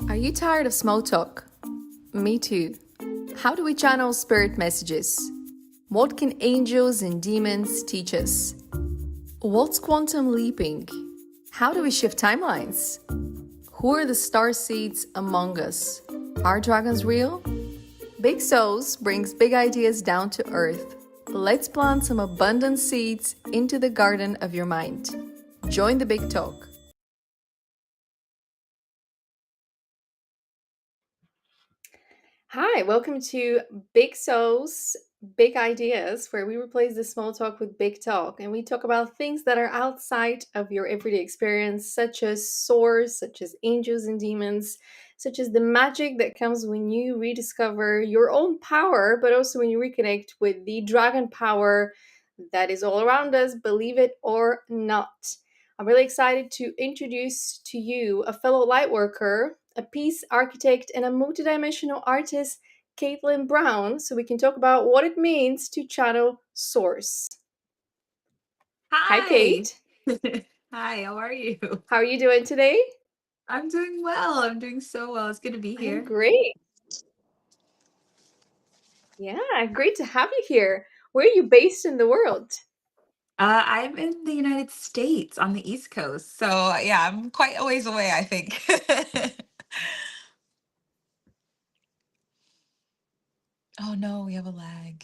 Are you tired of small talk? Me too. How do we channel spirit messages? What can angels and demons teach us? What's quantum leaping? How do we shift timelines? Who are the star seeds among us? Are dragons real? Big Souls brings big ideas down to earth. Let's plant some abundant seeds into the garden of your mind. Join the big talk. Hi, welcome to Big Souls, Big Ideas, where we replace the small talk with big talk and we talk about things that are outside of your everyday experience, such as source, such as angels and demons, such as the magic that comes when you rediscover your own power, but also when you reconnect with the dragon power that is all around us, believe it or not. I'm really excited to introduce to you a fellow lightworker, a peace architect, and a multidimensional artist, Catelynn Brown, so we can talk about what it means to channel source. Hi, Hi. Kate. Hi, how are you? How are you doing today? I'm doing well. I'm doing so well. It's good to be I'm here. great. Yeah, great to have you here. Where are you based in the world? I'm in the United States on the East Coast. So, yeah, I'm quite a ways away, I think. Oh no, we have a lag.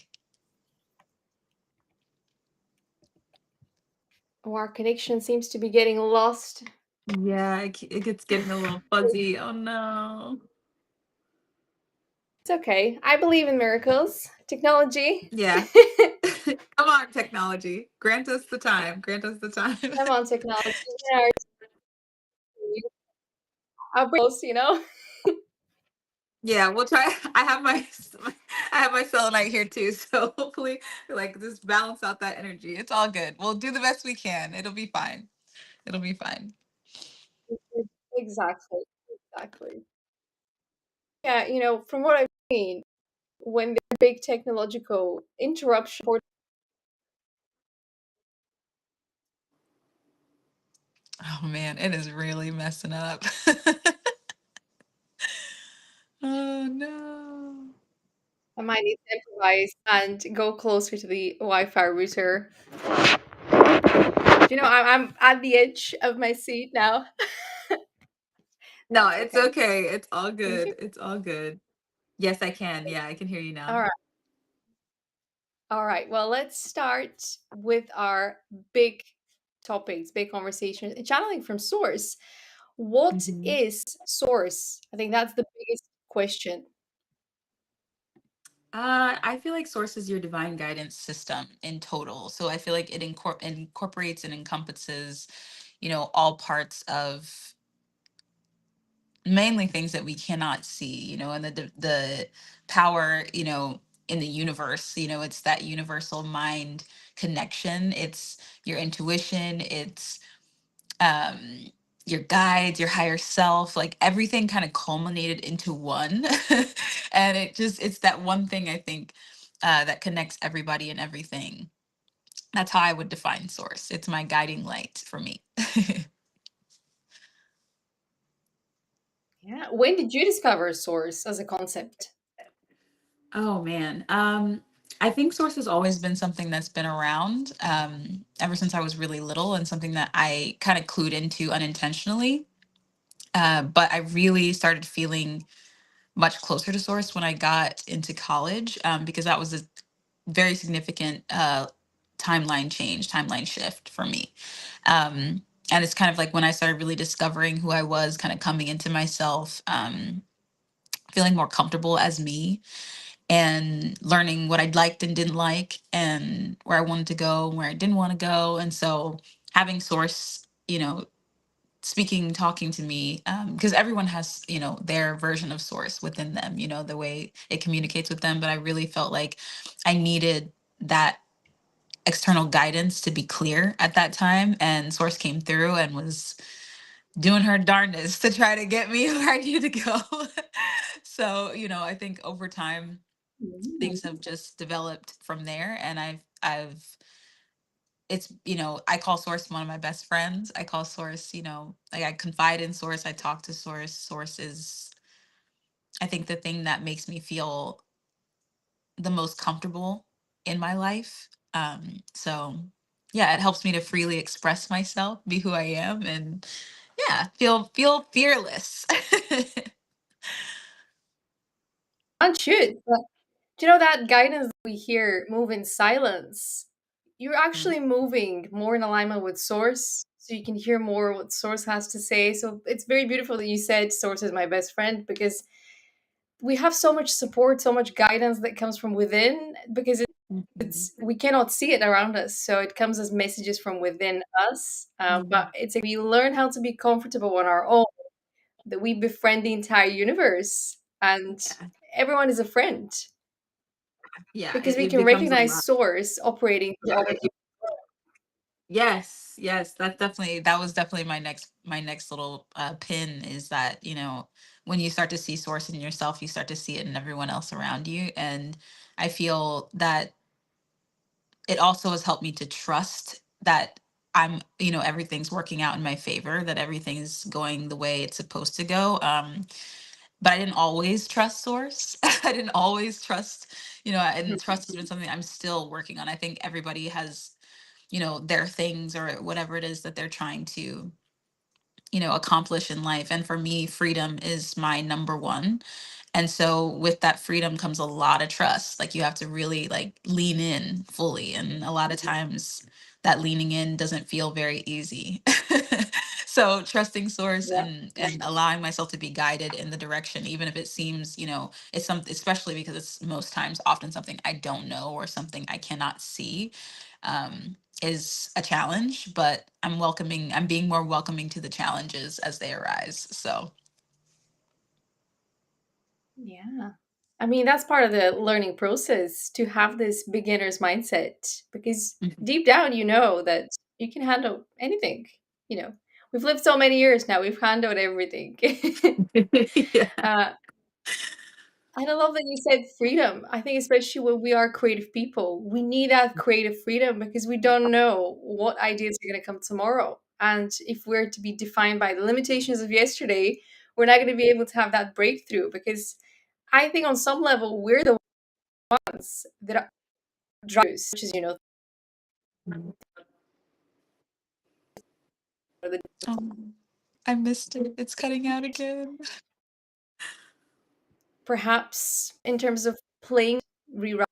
Oh, our connection seems to be getting lost. Yeah, it gets getting a little fuzzy. Oh no. It's okay. I believe in miracles, technology. Yeah. Come on, technology. Grant us the time. Grant us the time. Come on, technology. Our brains. Yeah, we'll try. I have my selenite here too, so hopefully, like, just balance out that energy. It's all good. We'll do the best we can. It'll be fine. It'll be fine. Exactly. Exactly. Yeah, from what I've seen, when there are big technological interruptions, Oh man, it is really messing up. Oh no. I might need to improvise and go closer to the Wi-Fi router. I'm at the edge of my seat now. No, That's it's okay. okay. It's all Can you hear good. It's all good. Yes, I can. Yeah, I can hear you All now. right. All right. Well, let's start with our big topics, big conversations, channeling from source. What hmm is source? I think that's the biggest question. I feel like Source is your divine guidance system in total. So I feel like it incorporates and encompasses, all parts of mainly things that we cannot see, and the power, in the universe, it's that universal mind connection. It's your intuition, it's um your guides, your higher self, like everything kind of culminated into one. And it's that one thing, I think, that connects everybody and everything. That's how I would define Source. It's my guiding light for me. Yeah. When did you discover source as a concept? Oh man. I think Source has always been something that's been around, ever since I was really little, and something that I kind of clued into unintentionally. But I really started feeling much closer to Source when I got into college, because that was a very significant timeline shift for me. And it's kind of like when I started really discovering who I was, kind of coming into myself, feeling more comfortable as me, and learning what I liked and didn't like, and where I wanted to go and where I didn't want to go. And so having Source, speaking, talking to me, because everyone has, their version of Source within them, the way it communicates with them. But I really felt like I needed that external guidance to be clear at that time. And Source came through and was doing her darndest to try to get me where I needed to go. So, I think over time, Mm. things have just developed from there, and I've it's, I call Source one of my best friends. I call Source, like I confide in Source, I talk to Source. Source is, I think, the thing that makes me feel the most comfortable in my life. So yeah, it helps me to freely express myself, be who I am, and yeah, feel fearless. One should. But do you know that guidance that we hear move in silence? You're Mm, actually moving more in alignment with Source, so you can hear more what Source has to say. So it's very beautiful that you said Source is my best friend, because we have so much support, so much guidance that comes from within, because mhm, it's we cannot see it around us, so it comes as messages from within us. But mhm. it's like we learn how to be comfortable on our own, that we befriend the entire universe, and Yeah, everyone is a friend, yeah, because we it can becomes a recognize lot. Source operating through other people. Yes, yes, that was definitely my next little pin, is that, when you start to see Source in yourself, you start to see it in everyone else around you. And I feel that it also has helped me to trust that everything's working out in my favor, that everything is going the way it's supposed to go. But I didn't always trust Source. I didn't always trust, and trust has been something I'm still working on. I think everybody has, their things or whatever it is that they're trying to, accomplish in life. And for me, freedom is my number one. And so with that freedom comes a lot of trust. Like, you have to really like lean in fully. And a lot of times that leaning in doesn't feel very easy. So trusting Source, Yeah, and allowing myself to be guided in the direction, even if it seems, it's something, especially because it's most times often something I don't know or something I cannot see, is a challenge. But I'm being more welcoming to the challenges as they arise. So yeah. I mean, that's part of the learning process, to have this beginner's mindset, because deep down you know that you can handle anything. You know, we've lived so many years now, we've handled everything. yeah. uh, And I love that you said freedom. I think especially when we are creative people, we need that creative freedom, because we don't know what ideas are going to come tomorrow. And if we're to be defined by the limitations of yesterday, we're not going to be able to have that breakthrough, because I think on some level we're the ones that are drivers, which is, the, Oh, I missed it. It's cutting out again. perhaps in terms of playing, rewrite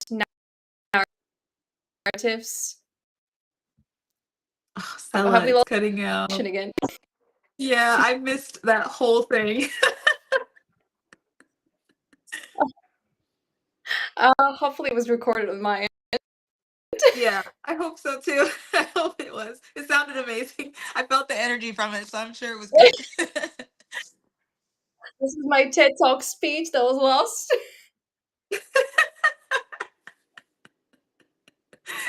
narratives. Oh, Have Stella, we it's lost cutting connection out. again? Yeah, I missed that whole thing. Hopefully it was recorded on my end. Yeah, I hope so too. I hope it was. It sounded amazing. I felt the energy from it, so I'm sure it was good. This is my TED Talk speech that was lost.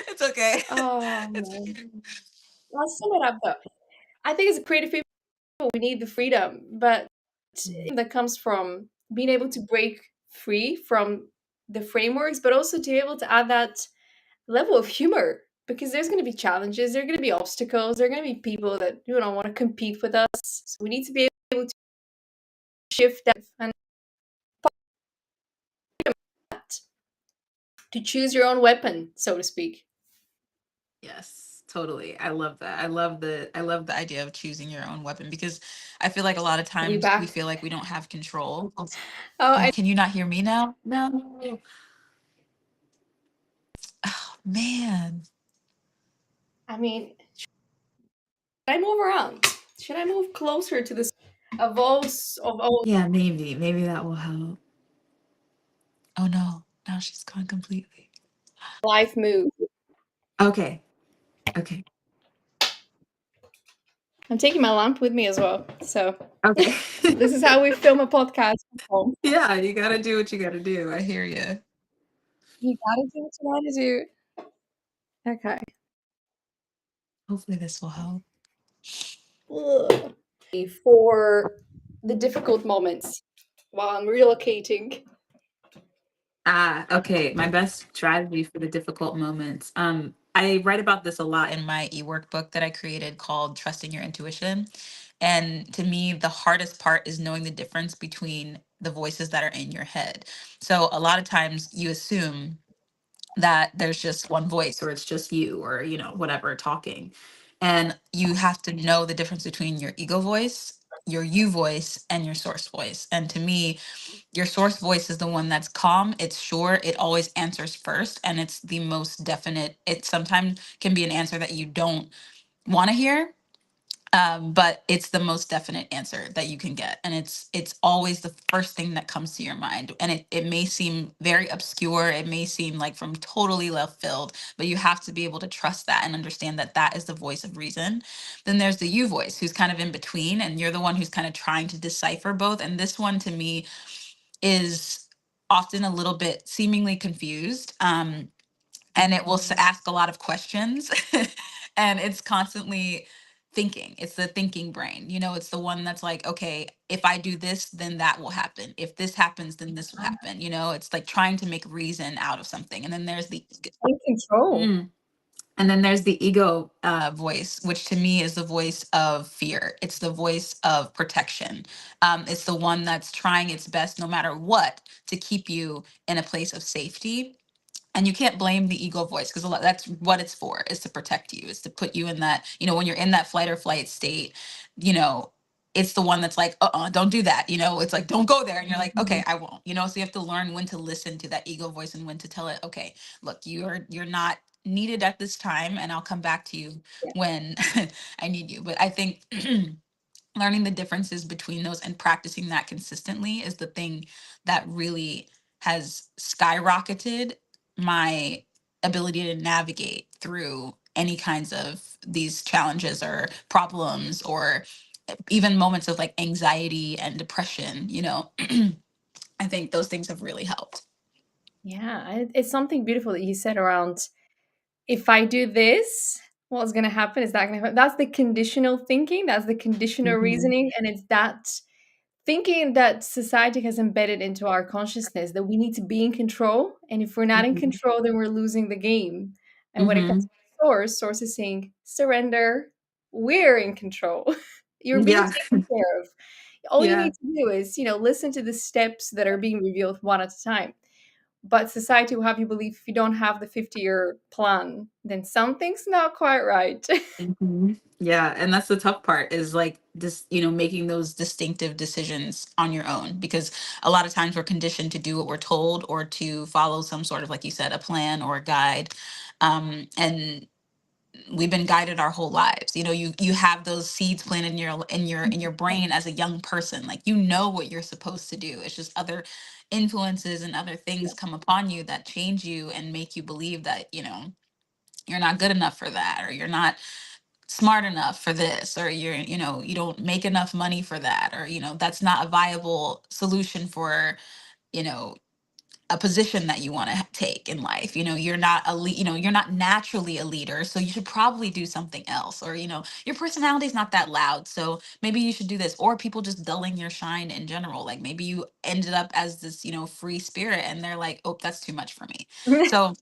It's okay. Oh It's man. okay. Let's sum it up though. I think as a creative people, we need the freedom, but Mm, that comes from being able to break free from the frameworks, but also to be able to add that level of humor. Because there's going to be challenges, there are going to be obstacles, there are going to be people that want to compete with us. So we need to be able to shift that and to choose your own weapon, so to speak. yes, totally. I love that. I love the idea of choosing your own weapon, because I feel like a lot of Are we times we back? feel like we don't have control. Oh, Oh, and can you not hear me now? No. Oh, man. I mean, should I move around? Should I move closer to this of all Yeah, maybe that will help. Oh no, now she's gone completely. life move? Okay. Okay. I'm taking my lamp with me as well. So Okay. this is how we film a podcast at home. Yeah, you gotta do what you gotta do. I hear you. You gotta do what you gotta do. Okay. Hopefully this will help. Ugh. For the difficult moments while I'm relocating. Ah, okay. My best strategy for the difficult moments. I write about this a lot in my e-workbook that I created called Trusting Your Intuition. And to me, the hardest part is knowing the difference between the voices that are in your head. So a lot of times you assume that there's just one voice, or it's just you, or whatever talking. And you have to know the difference between your ego voice, your you voice, and your source voice. And to me, your source voice is the one that's calm, it's sure, it always answers first, and it's the most definite. It sometimes can be an answer that you don't want to hear, but it's the most definite answer that you can get, and it's always the first thing that comes to your mind. And it may seem very obscure, it may seem like from totally left field, but you have to be able to trust that and understand that that is the voice of reason. Then there's the you voice, who's kind of in between, and you're the one who's kind of trying to decipher both. And this one, to me, is often a little bit seemingly confused, and it will ask a lot of questions. And it's constantly thinking. It's the thinking brain. It's the one that's like, okay, if I do this, then that will happen. If this happens, then this will happen. It's like trying to make reason out of something. And then there's the Take control. Mm. And then there's the ego voice, which to me is the voice of fear. It's the voice of protection. It's the one that's trying its best, no matter what, to keep you in a place of safety. And you can't blame the ego voice, because that's what it's for, is to protect you, is to put you in that, when you're in that fight or flight state. you know it's the one that's like, don't do that. It's like, don't go there. And you're like, okay, I won't. So you have to learn when to listen to that ego voice and when to tell it, okay, look, you're not needed at this time, and I'll come back to you Yeah. when I need you. But I think learning the differences between those and practicing that consistently is the thing that really has skyrocketed my ability to navigate through any kinds of these challenges or problems, or even moments of like anxiety and depression. I think those things have really helped. Yeah, it's something beautiful that you said around, if I do this, what's going to happen? Is that going to happen? That's the conditional thinking. That's the conditional Hmm. reasoning. And it's that thinking that society has embedded into our consciousness, that we need to be in control. And if we're not in Hmm. control, then we're losing the game. And when it comes Hmm. to source is saying, surrender. We're in control. You're being Yeah. taken care of. All you Yeah. need to do is, listen to the steps that are being revealed one at a time. But society will have you believe if you don't have the 50-year plan, then something's not quite right. Yeah, and that's the tough part, is like this, making those distinctive decisions on your own, because a lot of times we're conditioned to do what we're told, or to follow some sort of, like you said, a plan or a guide. And we've been guided our whole lives. You have those seeds planted in your brain as a young person. Like, what you're supposed to do. It's just other influences and other things come upon you that change you and make you believe that, you're not good enough for that, or you're not smart enough for this, or you don't make enough money for that, or that's not a viable solution for you know a position that you want to take in life. You're not you're not naturally a leader, so you should probably do something else. Or your personality is not that loud, so maybe you should do this. Or people just dulling your shine in general, like maybe you ended up as this free spirit, and they're like, oh, that's too much for me. So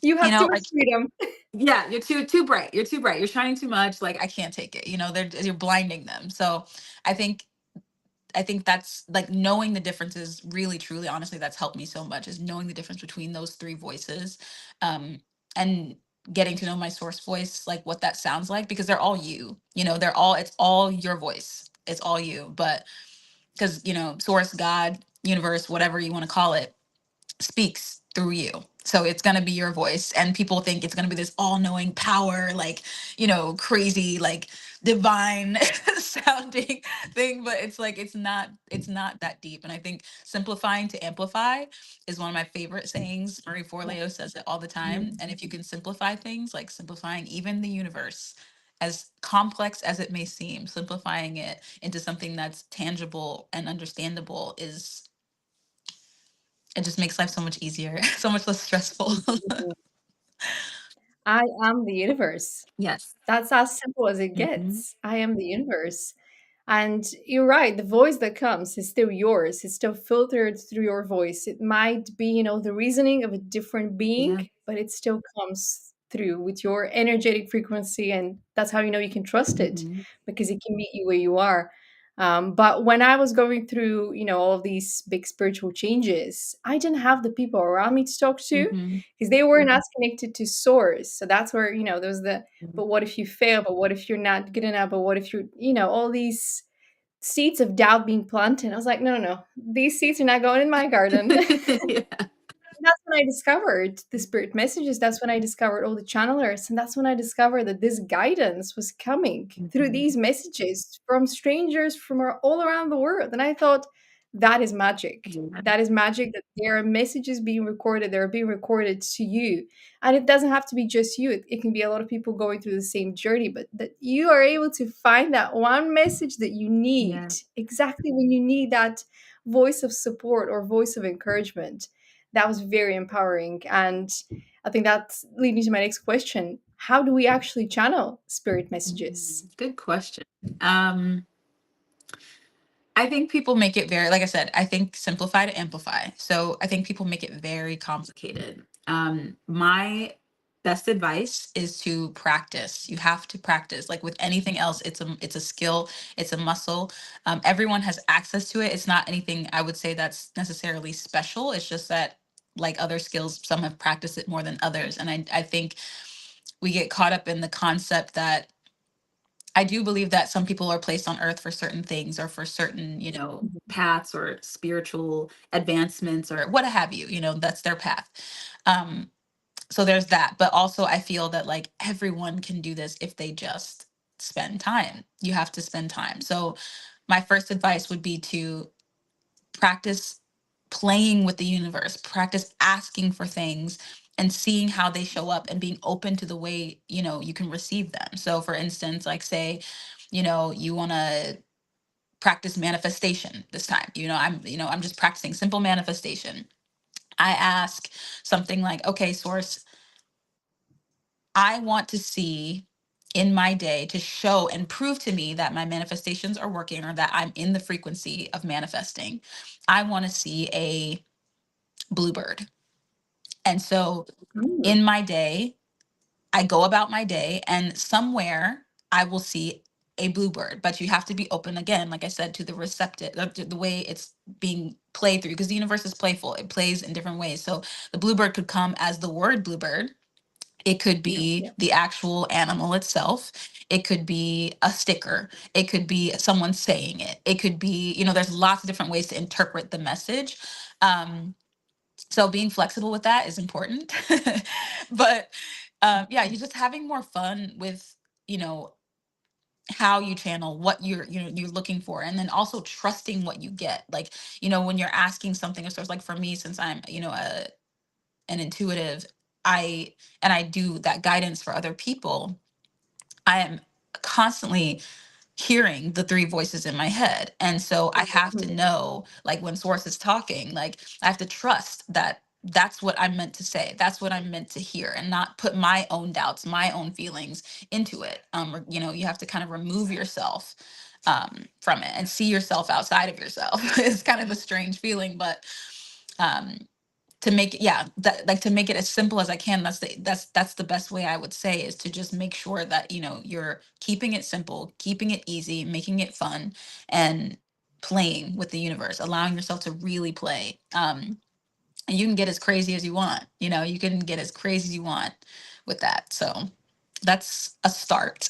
You have too much like, freedom. yeah, you're too bright. You're too bright. You're shining too much. Like, I can't take it. You're blinding them. So I think I think that's like knowing the differences, really, truly, honestly, that's helped me so much, is knowing the difference between those three voices. And getting to know my source voice, like what that sounds like, because they're all you. It's all your voice. It's all you. But because, source, God, universe, whatever you want to call it, speaks through you. So it's going to be your voice. And people think it's going to be this all knowing power, like, crazy, like divine sounding thing. But it's like, it's not that deep. And I think simplifying to amplify is one of my favorite sayings. Marie Forleo says it all the time. And if you can simplify things, like simplifying even the universe, as complex as it may seem, simplifying it into something that's tangible and understandable, is it just makes life so much easier, so much less stressful. I am the universe. Yes. That's as simple as it Hmm. gets. I am the universe. And you're right, the voice that comes is still yours. It's still filtered through your voice. It might be, the reasoning of a different Yeah. being, but it still comes through with your energetic frequency, and that's how you know you can trust it, Mhm. because it can meet you where you are. But when I was going through, all of these big spiritual changes, I didn't have the people around me to talk to, Mhm. because they weren't as connected to source. So that's where, there was the, Mhm. but what if you fail? But what if you're not good enough? But what if you're, all these seeds of doubt being planted? I was like, no, no, no. These seeds are not going in my garden. Yeah. That's when I discovered the spirit messages. That's when I discovered all the channelers. And that's when I discovered that this guidance was coming through Mhm. these messages from strangers from all around the world. And I thought, that is magic. Yeah. That is magic, that there are messages being recorded. They're being recorded to you. And it doesn't have to be just you. It can be a lot of people going through the same journey, but that you are able to find that one message that you need Yeah. exactly when you need that voice of support or voice of encouragement. That was very empowering. And I think that's leading to my next question. How do we actually channel spirit messages? Good question. Um, I think people make it very, like I said, I think simplify to amplify. So I think people make it very complicated. My best advice is to practice. You have to practice. Like with anything else, it's a skill, it's a muscle. Everyone has access to it. It's not anything I would say that's necessarily special. It's just that like other skills, some have practiced it more than others. And I think we get caught up in the concept that I do believe that some people are placed on earth for certain things or for certain, paths or spiritual advancements or what have you, that's their path. Um, so there's that. But also, I feel that like everyone can do this if they just spend time. You have to spend time. So, my first advice would be to practice playing with the universe, practice asking for things and seeing how they show up and being open to the way, you can receive them. So for instance, like say, you want to practice manifestation this time. I'm just practicing simple manifestation. I ask something like, okay, source, I want to see in my day to show and prove to me that my manifestations are working or that I'm in the frequency of manifesting. I want to see a bluebird. And so Mm, in my day, I go about my day and somewhere I will see a bluebird, but you have to be open again, like I said, to the receptive, the way it's being played through, because the universe is playful. It plays in different ways. So the bluebird could come as the word bluebird. It could be yeah. the actual animal itself. It could be a sticker. It could be someone saying it. It could be, there's lots of different ways to interpret the message. So being flexible with that is important. But yeah, you're just having more fun with, you know, how you channel what you're looking for, and then also trusting what you get. Like, when you're asking something of sorts, like for me, since I'm, an intuitive, I do that guidance for other people. I am constantly hearing the three voices in my head. And so I have to Mhm. know, like when source is talking, like I have to trust that that's what I'm meant to say. That's what I'm meant to hear and not put my own doubts, my own feelings into it. You have to kind of remove yourself from it and see yourself outside of yourself. It's kind of a strange feeling, but um, to make it, yeah, to make it as simple as I can, that's the best way I would say, is to just make sure that you're keeping it simple, keeping it easy, making it fun, and playing with the universe, allowing yourself to really play. And you can get as crazy as you want. You can get as crazy as you want with that. So that's a start.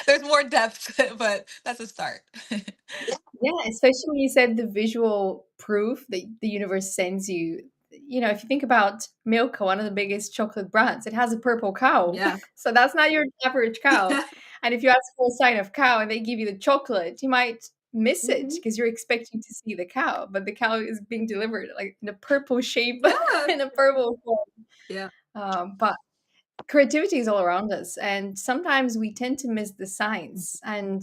There's more depth, but that's a start. Yeah, especially when you said the visual proof that the universe sends you. If you think about Milka, one of the biggest chocolate brands, it has a purple cow. Yeah. So that's not your average cow. And if you ask for a sign of cow and they give you the chocolate, you might miss it Mhm. because you're expecting to see the cow, but the cow is being delivered like in a purple shape, Yeah. in a purple form. Yeah. But creativity is all around us, and sometimes we tend to miss the signs. And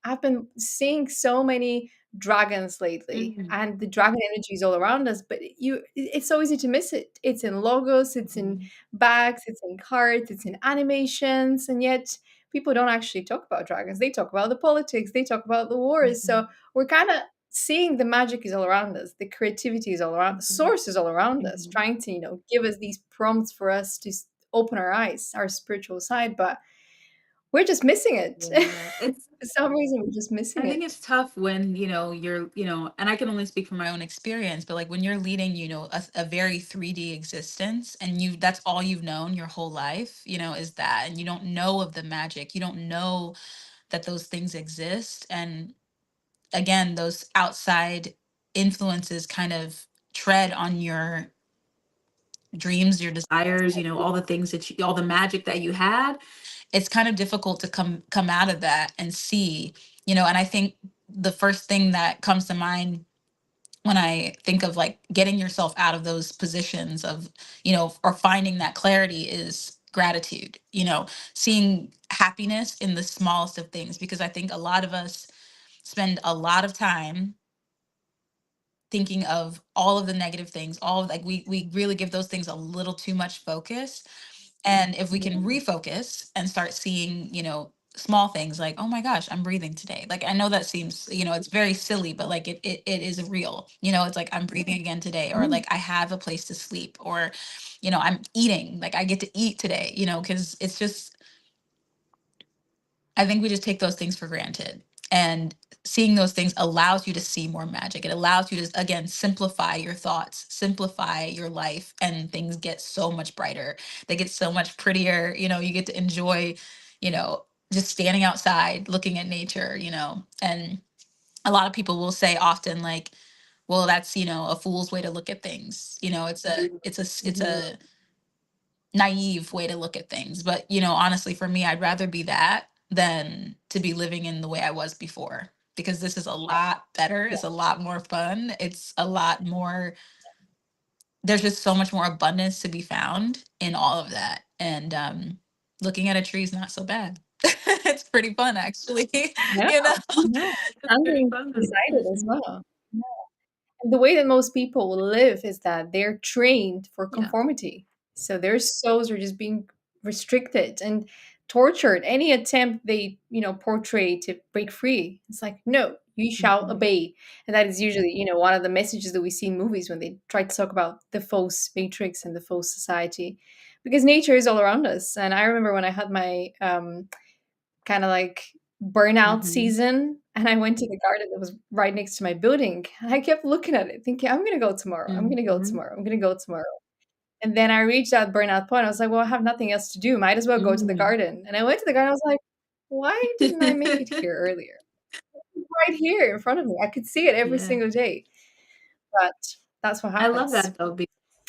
I've been seeing so many dragons lately, Mhm. and the dragon energy is all around us, but it's so easy to miss it. It's in logos, it's in Mhm. bags, it's in cards, it's in animations, and yet people don't actually talk about dragons. They talk about the politics, they talk about the wars. So Mhm. we're kind of seeing the magic is all around us, the creativity is all around, the Mhm. source is all around us, Mhm. trying to give us these prompts for us to open our eyes, our spiritual side, but we're just missing it. Yeah, it's For some reason, we're just missing I think it. it's tough when, you're, and I can only speak from my own experience, but like when you're leading, a very 3D existence and that's all you've known your whole life, is that, and you don't know of the magic. You don't know that those things exist. And again, those outside influences kind of tread on your dreams, your desires, all the things all the magic that you had. It's kind of difficult to come out of that and see, and I think the first thing that comes to mind when I think of like getting yourself out of those positions of, or finding that clarity is gratitude, seeing happiness in the smallest of things, because I think a lot of us spend a lot of time thinking of all of the negative things, all of, like we really give those things a little too much focus. And if we can Mm. refocus and start seeing, small things like, oh my gosh, I'm breathing today. Like I know that seems, it's very silly, but like it is real. It's like I'm breathing again today, or Mm. like I have a place to sleep, or, I'm eating, like I get to eat today, because it's just, I think we just take those things for granted. And seeing those things allows you to see more magic. It allows you to, again, simplify your thoughts, simplify your life, and things get so much brighter. They get so much prettier. You get to enjoy, you know, just standing outside, looking at nature, and a lot of people will say often, like, well, that's, a fool's way to look at things. It's Mhm. a naive way to look at things. But, honestly, for me, I'd rather be that than to be living in the way I was before, because this is a lot better. Yeah. It's a lot more fun. It's a lot more, there's just so much more abundance to be found in all of that. And looking at a tree is not so bad. It's pretty fun, actually. Yeah. you know, Yeah. it's pretty Standing fun. beside it as Mhm. well. The way that most people live is that they're trained for Yeah. conformity. So their souls are just being restricted and tortured. Any attempt they, portray to break free, it's like, no, you shall Mhm. obey. And that is usually, one of the messages that we see in movies when they try to talk about the false matrix and the false society. Because nature is all around us. And I remember when I had my kind of like burnout Mhm. season. And I went to the garden that was right next to my building. And I kept looking at it, thinking, I'm going to go tomorrow. I'm going to go Mhm. tomorrow. I'm going to go tomorrow. And then I reached that burnout point. I was like, well, I have nothing else to do. Might as well go to the Mhm. garden. And I went to the garden. I was like, why didn't I make it here earlier? Right here in front of me. I could see it every Yeah. single day. But that's what I love happens. that though. We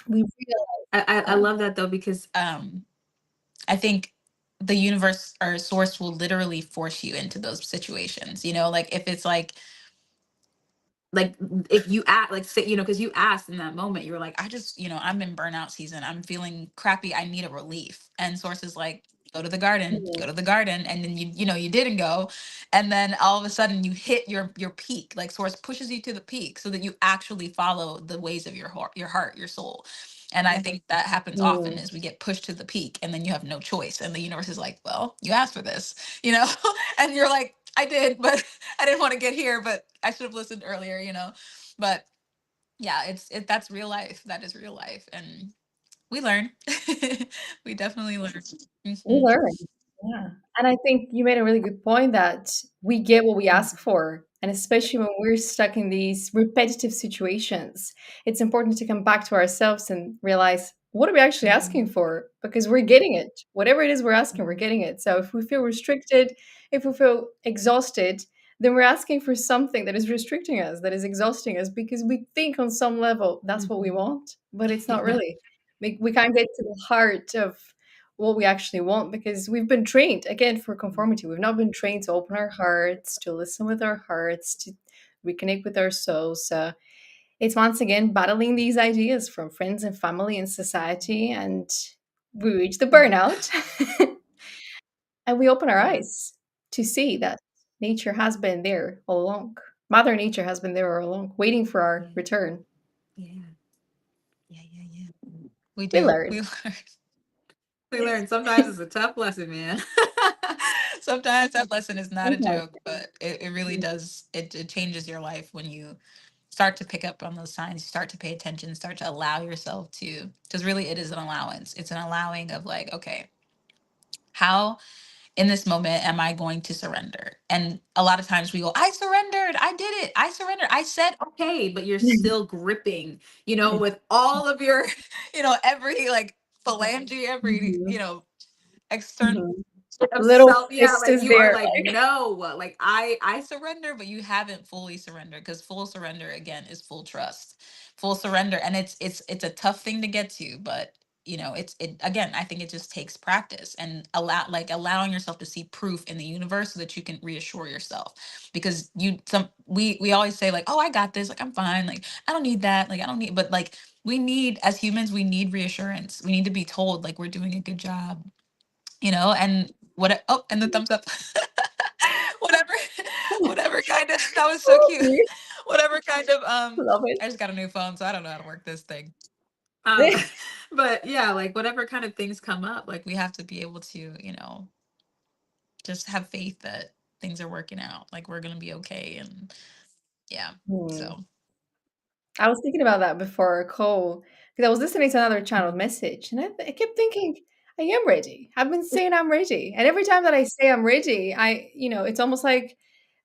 realize, I yeah. love that though, because I think the universe or source will literally force you into those situations. Like if it's like if you act like say, because you asked in that moment, you were like, I just, I'm in burnout season, I'm feeling crappy, I need a relief. And source is like, go to the garden, Mhm. go to the garden. And then you didn't go. And then all of a sudden you hit your peak. Like source pushes you to the peak so that you actually follow the ways of your heart, your soul. And I think that happens often Mm. is we get pushed to the peak and then you have no choice. And the universe is like, well, you asked for this, you know? And you're like, I did, but I didn't want to get here, but I should have listened earlier. But yeah, that's real life. That is real life. And we learn. We definitely learn. We Mhm. learn. Yeah. And I think you made a really good point that we get what we ask Mhm. for. And especially when we're stuck in these repetitive situations, it's important to come back to ourselves and realize what are we actually asking Mhm. for? Because we're getting it. Whatever it is we're asking, we're Mhm. getting it. So if we feel restricted, if we feel exhausted, then we're asking for something that is restricting us, that is exhausting us, because we think on some level that's what we Mhm. want, but it's not Yeah. really. We can't get to the heart of what we actually want because we've been trained again for conformity. We've not been trained to open our hearts, to listen with our hearts, to reconnect with our souls. So it's once again battling these ideas from friends and family and society, and we reach the burnout and we open our Yeah. eyes to see that nature has been there all along. Mother Nature has been there all along, waiting for Yeah. our return. Yeah. Yeah. Yeah. Yeah. We We do. learn. We learn. We learn. Sometimes it's a tough lesson, man. Sometimes that lesson is not a Sometimes. joke, but it really does. It changes your life when you start to pick up on those signs, start to pay attention, start to allow yourself to, because really it is an allowance. It's an allowing of like, okay, how in this moment am I going to surrender? And a lot of times we go, I surrendered, I did it, I surrendered, I said okay, but you're still gripping, with all of your, every like phalange, every, Mhm. external Mhm. of Little self. Yeah, fist like is you are there, like, like no, like I surrender, but you haven't fully surrendered, because full surrender again is full trust, full surrender. And it's a tough thing to get to, but it again, I think it just takes practice and allowing yourself to see proof in the universe so that you can reassure yourself. Because we always say like, oh, I got this, like I'm fine, like I don't need that, like I don't need, but like we need, as humans, we need reassurance. We need to be told like we're doing a good job, and what, oh, and the thumbs up. whatever whatever kind of, that was so oh, cute. dear. Whatever kind of, Love it. I just got a new phone, so I don't know how to work this thing. um but yeah, like whatever kind of things come up, like we have to be able to, just have faith that things are working out, like we're gonna be okay. And yeah, Hmm. so I was thinking about that before our call because I was listening to another channel mhm. message, and I kept thinking, I am ready. I've been saying I'm ready, and every time that I say I'm ready, it's almost like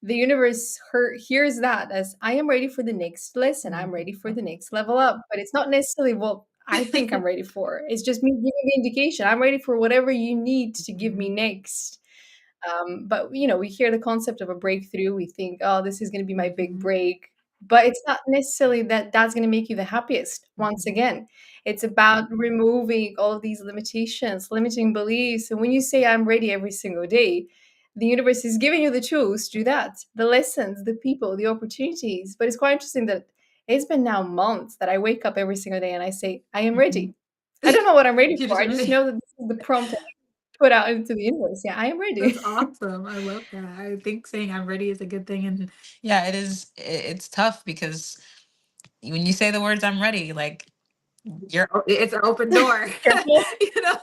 the universe hears that as I am ready for the next lesson. I'm ready for the next level up, but it's not necessarily what I think I'm ready for. It's just me giving the indication. I'm ready for whatever you need to give me Mhm, next. But we hear the concept of a breakthrough. We think, oh, this is going to be my big mhm, break. But it's not necessarily that that's going to make you the happiest. Once mhm, again, it's about removing all of these limitations, limiting beliefs. And when you say, I'm ready every single day, the universe is giving you the tools to do that, the lessons, the people, the opportunities. But it's quite interesting that it's been now months that I wake up every single day and I say, I am mhm. ready. I don't know what I'm ready You're for. just I just ready. know that this is the prompt put out into the universe. Yeah, I am That's ready. awesome. I love that. I think saying I'm ready is a good thing. And yeah, it is. It's tough because when you say the words "I'm ready," like it's an open door. Careful. you know,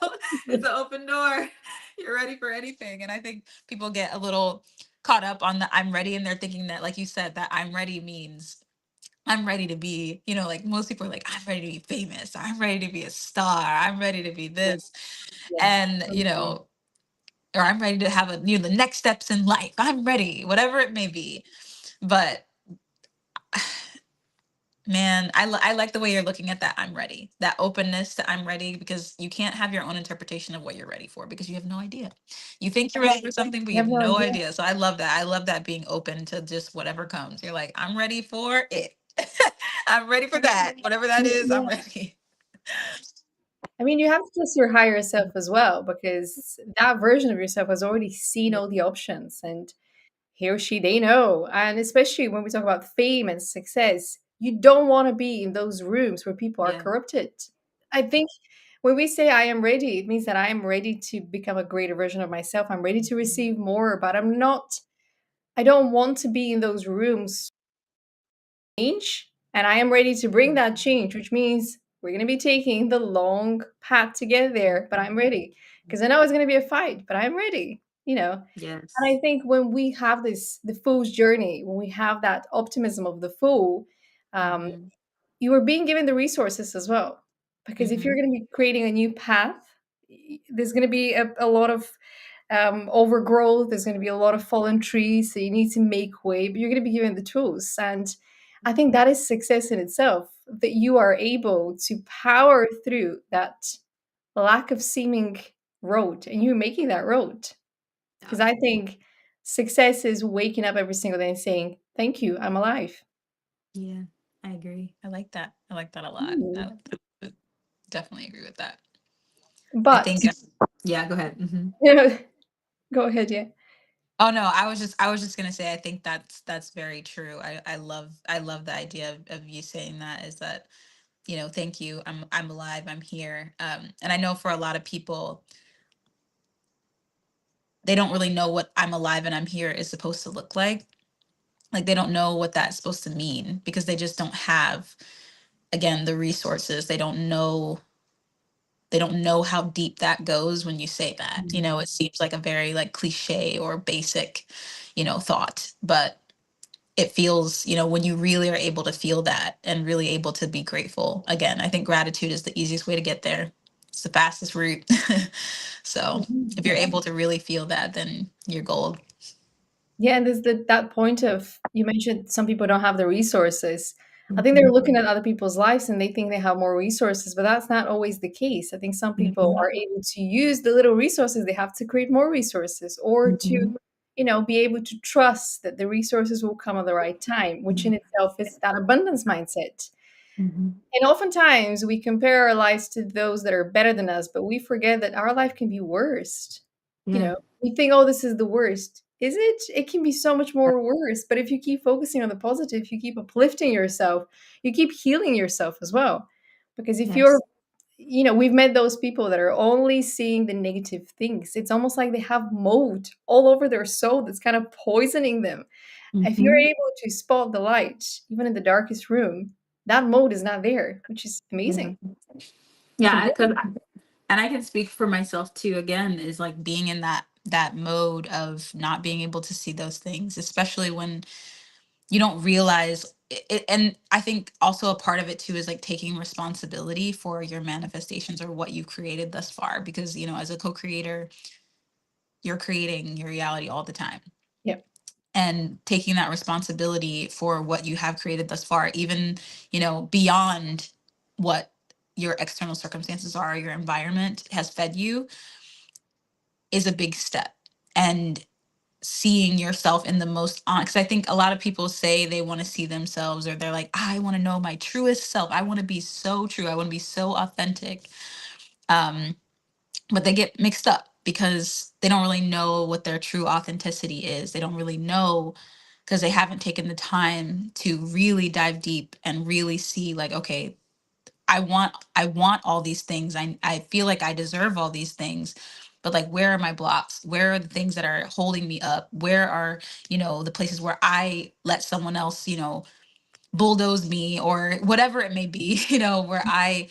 it's an open door. You're ready for anything. And I think people get a little caught up on the "I'm ready," and they're thinking that, like you said, that "I'm ready" means I'm ready to be, like most people are like, I'm ready to be famous. I'm ready to be a star. I'm ready to be this. Yeah. And, Mhm. or I'm ready to have the next steps in life. I'm ready, whatever it may be. But man, I like the way you're looking at that. I'm ready. That openness to I'm ready, because you can't have your own interpretation of what you're ready for because you have no idea. You think you're ready for something, but You you have have no no idea. idea. So I love that. I love that, being open to just whatever comes. You're like, I'm ready for it. I'm ready for that. Whatever that is, I'm Yeah. ready. I mean, you have to trust your higher self as well because that version of yourself has already seen Yeah. all the options and he or she, they know. And especially when we talk about fame and success, you don't want to be in those rooms where people are Yeah. corrupted. I think when we say I am ready, it means that I am ready to become a greater version of myself. I'm ready to Mhm. receive more, but I don't want to be in those rooms change, and I am ready to bring that Mhm. change, which means we're going to be taking the long path to get there, but I'm ready because I know it's going to be a fight, but I'm ready. And I Yes. think when we have the fool's journey, when we have that optimism of the fool, um, Mhm. you are being given the resources as well. Because if you're Mhm. going to be creating a new path, there's going to be a lot of overgrowth. There's going to be a lot of fallen trees. So you need to make way, but you're going to be given the tools. And I think that is success in itself, that you are able to power through that lack of seeming road and you're making that road. Yeah. Because I think success is waking up every single day and saying, thank you, I'm alive. Yeah. I agree. I like that. I like that a lot. I Mm. like that. Definitely agree with that. I But, think. Yeah. Go ahead. Hmm. go ahead, yeah. Oh no, I was just gonna say I think that's very true. I love the idea of you saying that, is that, thank you. I'm alive. I'm here. And I know for a lot of people, they don't really know what I'm alive and I'm here is supposed to look like. Like they don't know what that's supposed to mean because they just don't have, again, the resources. They don't know how deep that goes when you say that. It seems like a very like cliche or basic, thought. But it feels, when you really are able to feel that and really able to be grateful. Again, I think gratitude is the easiest way to get there. It's the fastest route. So if you're able to really feel that, then you're gold. Yeah, and there's that point of, you mentioned some people don't have the resources. I think they're Mhm, looking at other people's lives and they think they have more resources, but that's not always the case. I think some people mhm, are able to use the little resources they have to create more resources, or to, mhm, be able to trust that the resources will come at the right time, which in itself is that abundance mindset. mhm. And oftentimes we compare our lives to those that are better than us, but we forget that our life can be worse. Yeah. We think, oh, this is the worst. Is it? It can be so much more worse. But if you keep focusing on the positive, you keep uplifting yourself, you keep healing yourself as well. Because if you're, Yes. we've met those people that are only seeing the negative things. It's almost like they have mold all over their soul that's kind of poisoning them. If you're Mhm. able to spot the light, even in the darkest room, that mode is not there, which is Yeah. amazing. Yeah, Completely. because and I can speak for myself too. Again, is like being in that mode of not being able to see those things, especially when you don't realize it. And I think also a part of it too is like taking responsibility for your manifestations or what you've created thus far, because as a co-creator, you're creating your reality all the time, Yeah. and taking that responsibility for what you have created thus far, even beyond what your external circumstances are, your environment has fed you, is a big step. And seeing yourself in the most on, because I think a lot of people say they want to see themselves, or they're like, I want to know my truest self, I want to be so true, I want to be so authentic. um but they get mixed up because they don't really know what their true authenticity is. They don't really know, because they haven't taken the time to really dive deep and really see, like, okay, I want all these things. I feel like I deserve all these things. But like, where are my blocks? Where are the things that are holding me up? Where are, the places where I let someone else, bulldoze me, or whatever it may be, where I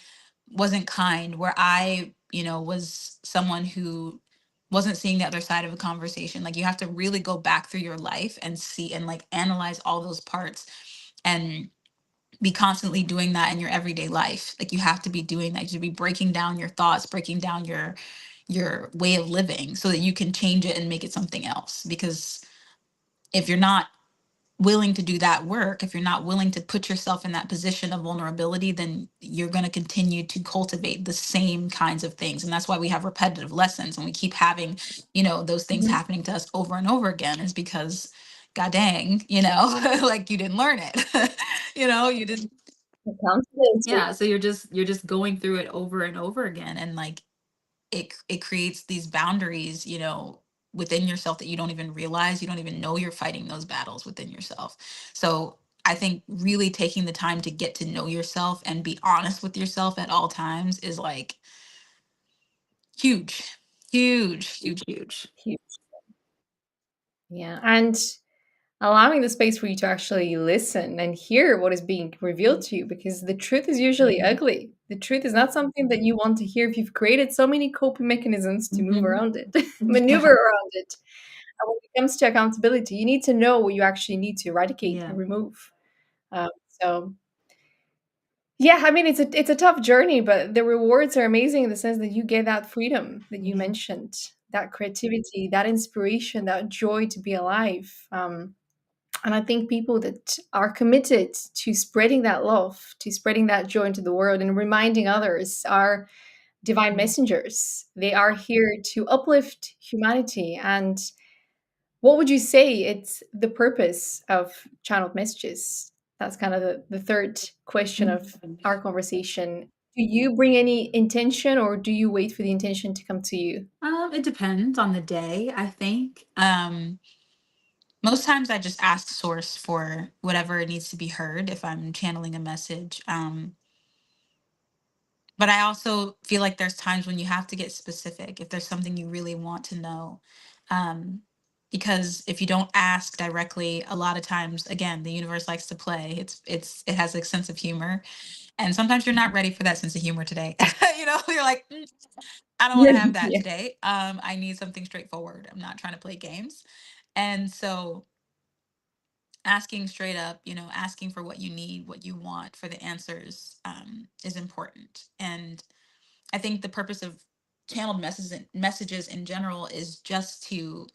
wasn't kind, where I, was someone who wasn't seeing the other side of a conversation. Like, you have to really go back through your life and see and like analyze all those parts, and be constantly doing that in your everyday life. Like, you have to be doing that. You should be breaking down your thoughts, breaking down your way of living, so that you can change it and make it something else. Because if you're not willing to do that work, if you're not willing to put yourself in that position of vulnerability, then you're going to continue to cultivate the same kinds of things. And that's why we have repetitive lessons, and we keep having, those things Mhm. happening to us over and over again, is because, god dang, like, you didn't learn it. You didn't. Accountability. Yeah, so you're just going through it over and over again, and like, it creates these boundaries, within yourself, that you don't even realize. You don't even know you're fighting those battles within yourself. So I think really taking the time to get to know yourself and be honest with yourself at all times is like huge, huge, huge, huge. Huge. Yeah. And allowing the space for you to actually listen and hear what is being revealed to you, because the truth is usually ugly. The truth is not something that you want to hear if you've created so many coping mechanisms to move Mhm. around it, maneuver around it. And when it comes to accountability, you need to know what you actually need to eradicate Yeah. and remove. So yeah, I mean, it's a tough journey, but the rewards are amazing in the sense that you get that freedom that you Yeah. mentioned, that creativity, that inspiration, that joy to be alive. And I think people that are committed to spreading that love, to spreading that joy into the world and reminding others, are divine messengers. They are here to uplift humanity. And what would you say it's the purpose of channeled messages? That's kind of the third question of our conversation. Do you bring any intention, or do you wait for the intention to come to you? It depends on the day, I think. Most times I just ask source for whatever it needs to be heard if I'm channeling a message. But I also feel like there's times when you have to get specific if there's something you really want to know. Um, because if you don't ask directly, a lot of times, again, the universe likes to play. It has a sense of humor, and sometimes you're not ready for that sense of humor today. You're like, I don't want Yeah, to have that yeah. today. I need something straightforward. I'm not trying to play games, and so asking straight up, asking for what you need, what you want, for the answers, is important. And I think the purpose of channeled messages in general is just to,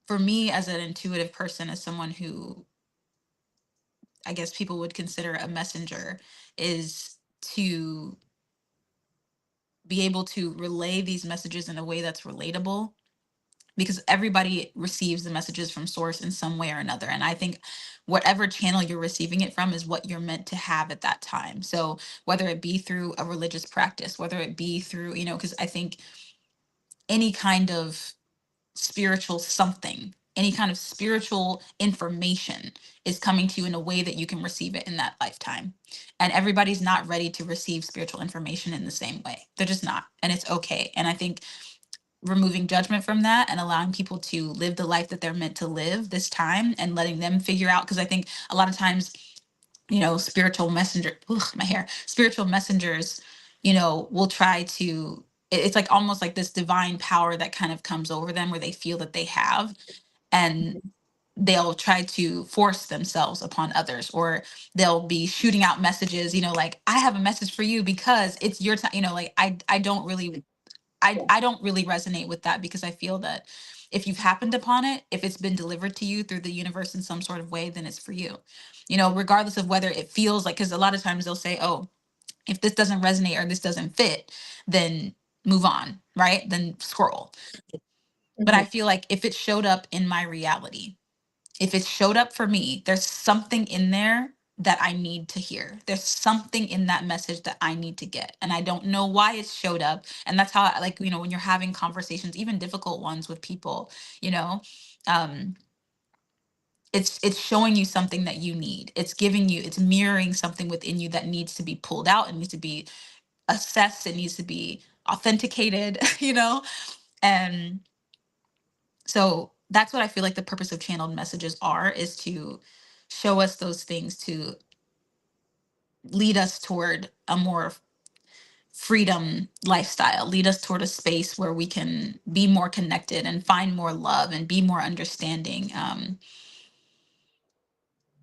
for me as an intuitive person, as someone who I guess people would consider a messenger, is to be able to relay these messages in a way that's relatable, because everybody receives the messages from source in some way or another. And I think whatever channel you're receiving it from is what you're meant to have at that time. So whether it be through a religious practice, whether it be through, because I think any kind of spiritual something, any kind of spiritual information is coming to you in a way that you can receive it in that lifetime. And everybody's not ready to receive spiritual information in the same way. They're just not. And it's okay. And I think removing judgment from that and allowing people to live the life that they're meant to live this time, and letting them figure out, because I think a lot of times, spiritual messenger ugh, my hair spiritual messengers, will try to, it's like almost like this divine power that kind of comes over them, where they feel that they have, and they'll try to force themselves upon others, or they'll be shooting out messages, like, I have a message for you because it's your time, like, I don't really, I don't really resonate with that, because I feel that if you've happened upon it, if it's been delivered to you through the universe in some sort of way, then it's for you. Regardless of whether it feels like, because a lot of times they'll say, "Oh, if this doesn't resonate or this doesn't fit, then move on, right? Then scroll." But Mhm. I feel like if it showed up in my reality, if it showed up for me, there's something in there that I need to hear. There's something in that message that I need to get. And I don't know why it showed up. And that's how, like, when you're having conversations, even difficult ones with people, you know, um, it's showing you something that you need. It's giving you, it's mirroring something within you that needs to be pulled out. It needs to be assessed. It needs to be authenticated, And so that's what I feel like the purpose of channeled messages are, is to show us those things, to lead us toward a more freedom lifestyle, lead us toward a space where we can be more connected and find more love and be more understanding,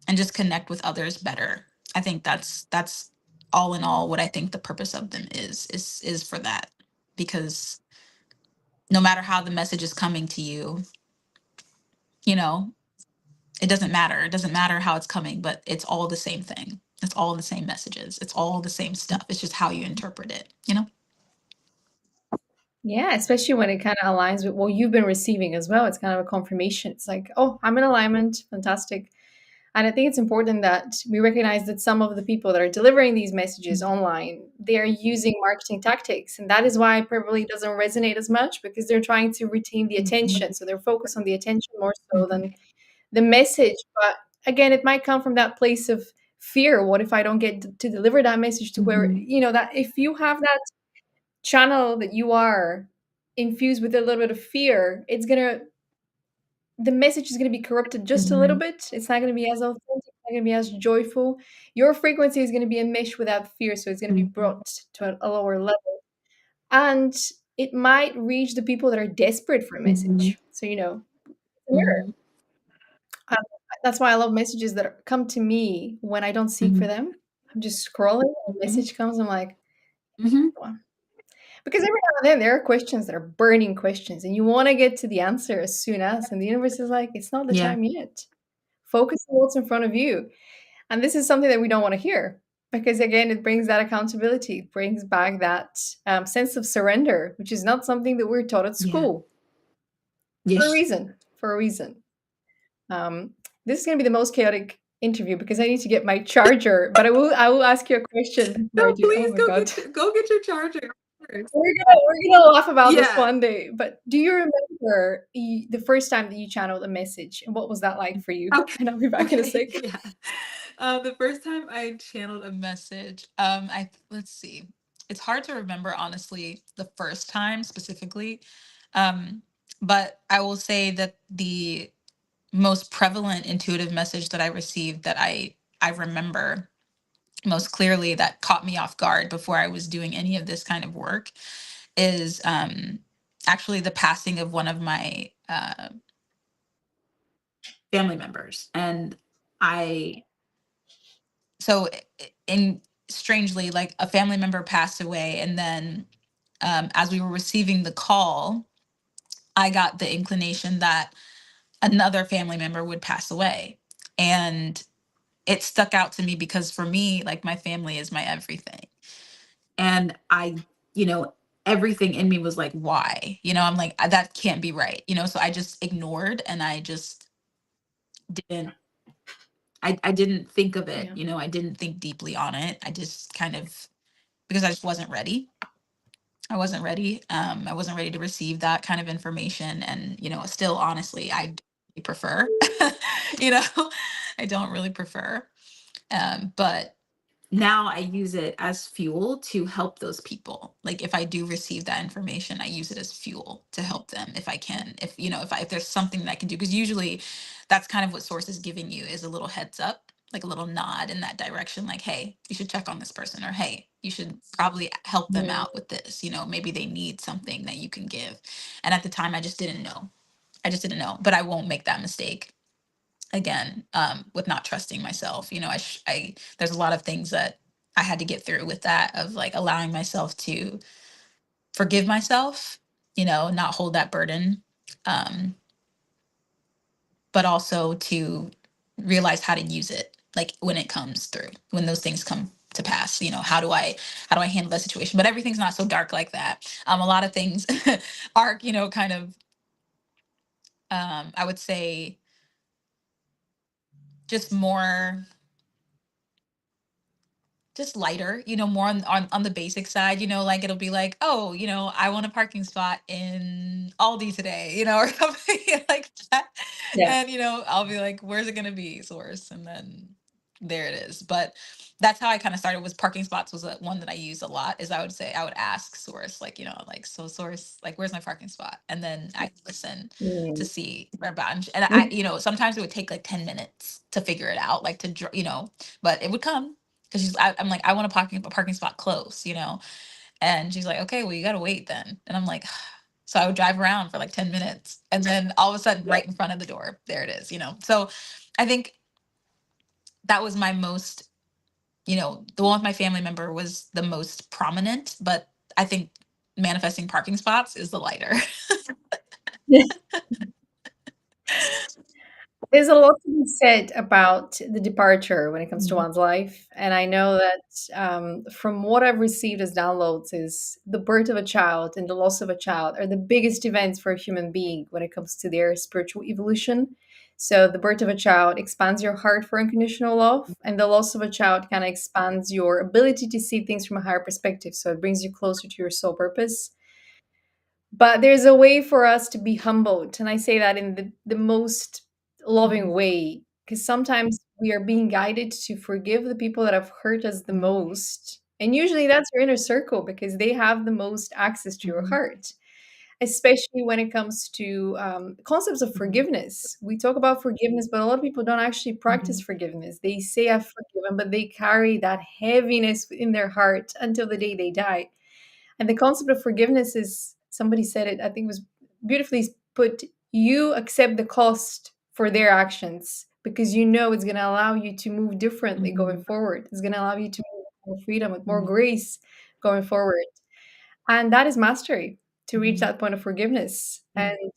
and just connect with others better. I think that's all in all what I think the purpose of them is for that, because no matter how the message is coming to you, you know it doesn't matter. It doesn't matter how it's coming, but it's all the same thing. It's all the same messages. It's all the same stuff. It's just how you interpret it. Yeah, especially when it kind of aligns with what you've been receiving as well. It's kind of a confirmation. It's like, oh, I'm in alignment. Fantastic. And I think it's important that we recognize that some of the people that are delivering these messages online, they are using marketing tactics. And that is why it probably doesn't resonate as much, because they're trying to retain the attention. So they're focused on the attention more so Mhm, than the message. But again, it might come from that place of fear. What if I don't get to deliver that message to where, mhm, that if you have that channel that you are infused with a little bit of fear, it's going to, the message is going to be corrupted just a little mhm, bit. It's not going to be as authentic, it's not going to be as joyful. Your frequency is going to be enmeshed without fear, so it's going to be mhm, brought to a lower level. And it might reach the people that are desperate for a mhm, message. So, it's a mirror. mhm, Um, that's why I love messages that come to me when I don't seek for mhm, them. I'm just scrolling, a mhm, message comes, I'm like, mhm, "Well," because every now and then there are questions that are burning questions, and you want to get to the answer as soon as, and the universe is like, it's not the yeah, time yet. Focus on what's in front of you. And this is something that we don't want to hear, because, again, it brings that accountability, it brings back that sense of surrender, which is not something that we're taught at yeah, school yeah. for a reason. For a reason. Um, this is going to be the most chaotic interview because I need to get my charger, but I will ask you a question before I No, do. Oh please my god. go get your charger first. We're gonna laugh about this Yeah. one day. But do you remember the first time that you channeled a message, and what was that like for you? Okay. And I'll be back in a Okay. sec. Yeah. The first time I channeled a message, let's see. It's hard to remember, honestly, the first time specifically. Um, but I will say that the most prevalent intuitive message that I received, that I remember most clearly, that caught me off guard before I was doing any of this kind of work, is actually the passing of one of my family members. And I so in strangely, like, a family member passed away, and then as we were receiving the call, I got the inclination that another family member would pass away. And it stuck out to me because for me, like, my family is my everything. And you know, everything in me was like, why? I'm like, that can't be right. So I just ignored, and I just didn't, I didn't think of it. Yeah. I didn't think deeply on it. I just kind of, because I just wasn't ready. I wasn't ready. I wasn't ready to receive that kind of information. And, still, honestly, I don't really prefer, you know, I don't really prefer. But now I use it as fuel to help those people. Like, if I do receive that information, I use it as fuel to help them if I can. If there's something that I can do, because usually that's kind of what source is giving you, is a little heads up, like a little nod in that direction, like, hey, you should check on this person, or hey, you should probably help them Mm. out with this. Maybe they need something that you can give. And at the time, I just didn't know. But I won't make that mistake again, with not trusting myself. There's a lot of things that I had to get through with that, of like allowing myself to forgive myself, not hold that burden, um, but also to realize how to use it, like when it comes through, when those things come to pass. How do I handle that situation? But everything's not so dark like that. A lot of things are, kind of, I would say, just more, just lighter, more on the basic side. Like, it'll be like, oh, I want a parking spot in Aldi today, or something like that. Yeah. And, I'll be like, where's it gonna be, source? And then there it is. But that's how I kind of started. Was parking spots was one that I used a lot. Is, I would say, I would ask source, like, like, so source, like, where's my parking spot? And then I listen to Mm. see where about. And I, sometimes it would take like 10 minutes to figure it out, like, but it would come, because I'm like, I want a parking spot close, and she's like, okay, well, you gotta wait then. And I'm like, so I would drive around for like 10 minutes, and then all of a sudden, Yeah. right in front of the door, there it is. So I think that was my most, the one with my family member was the most prominent, but I think manifesting parking spots is the lighter. There's a lot to be said about the departure when it comes to Mhm, one's life, and I know that from what I've received as downloads, is the birth of a child and the loss of a child are the biggest events for a human being when it comes to their spiritual evolution. So the birth of a child expands your heart for unconditional love, and the loss of a child kind of expands your ability to see things from a higher perspective. So it brings you closer to your soul purpose. But there's a way for us to be humbled. And I say that in the most loving mhm, way, because sometimes we are being guided to forgive the people that have hurt us the mhm, most. And usually that's your inner circle, because they have the most access to your mhm, heart, especially when it comes to concepts of mhm, forgiveness. We talk about forgiveness, but a lot of people don't actually practice mhm, forgiveness. They say, I've forgiven, but they carry that heaviness in their heart until the day they die. And the concept of forgiveness is, somebody said it, I think it was beautifully put, you accept the cost for their actions because you know it's going to allow you to move differently going mhm, forward. It's going to allow you to move with more freedom, with more mhm, grace going forward. And that is mastery, to reach mhm, that point of forgiveness. mhm, And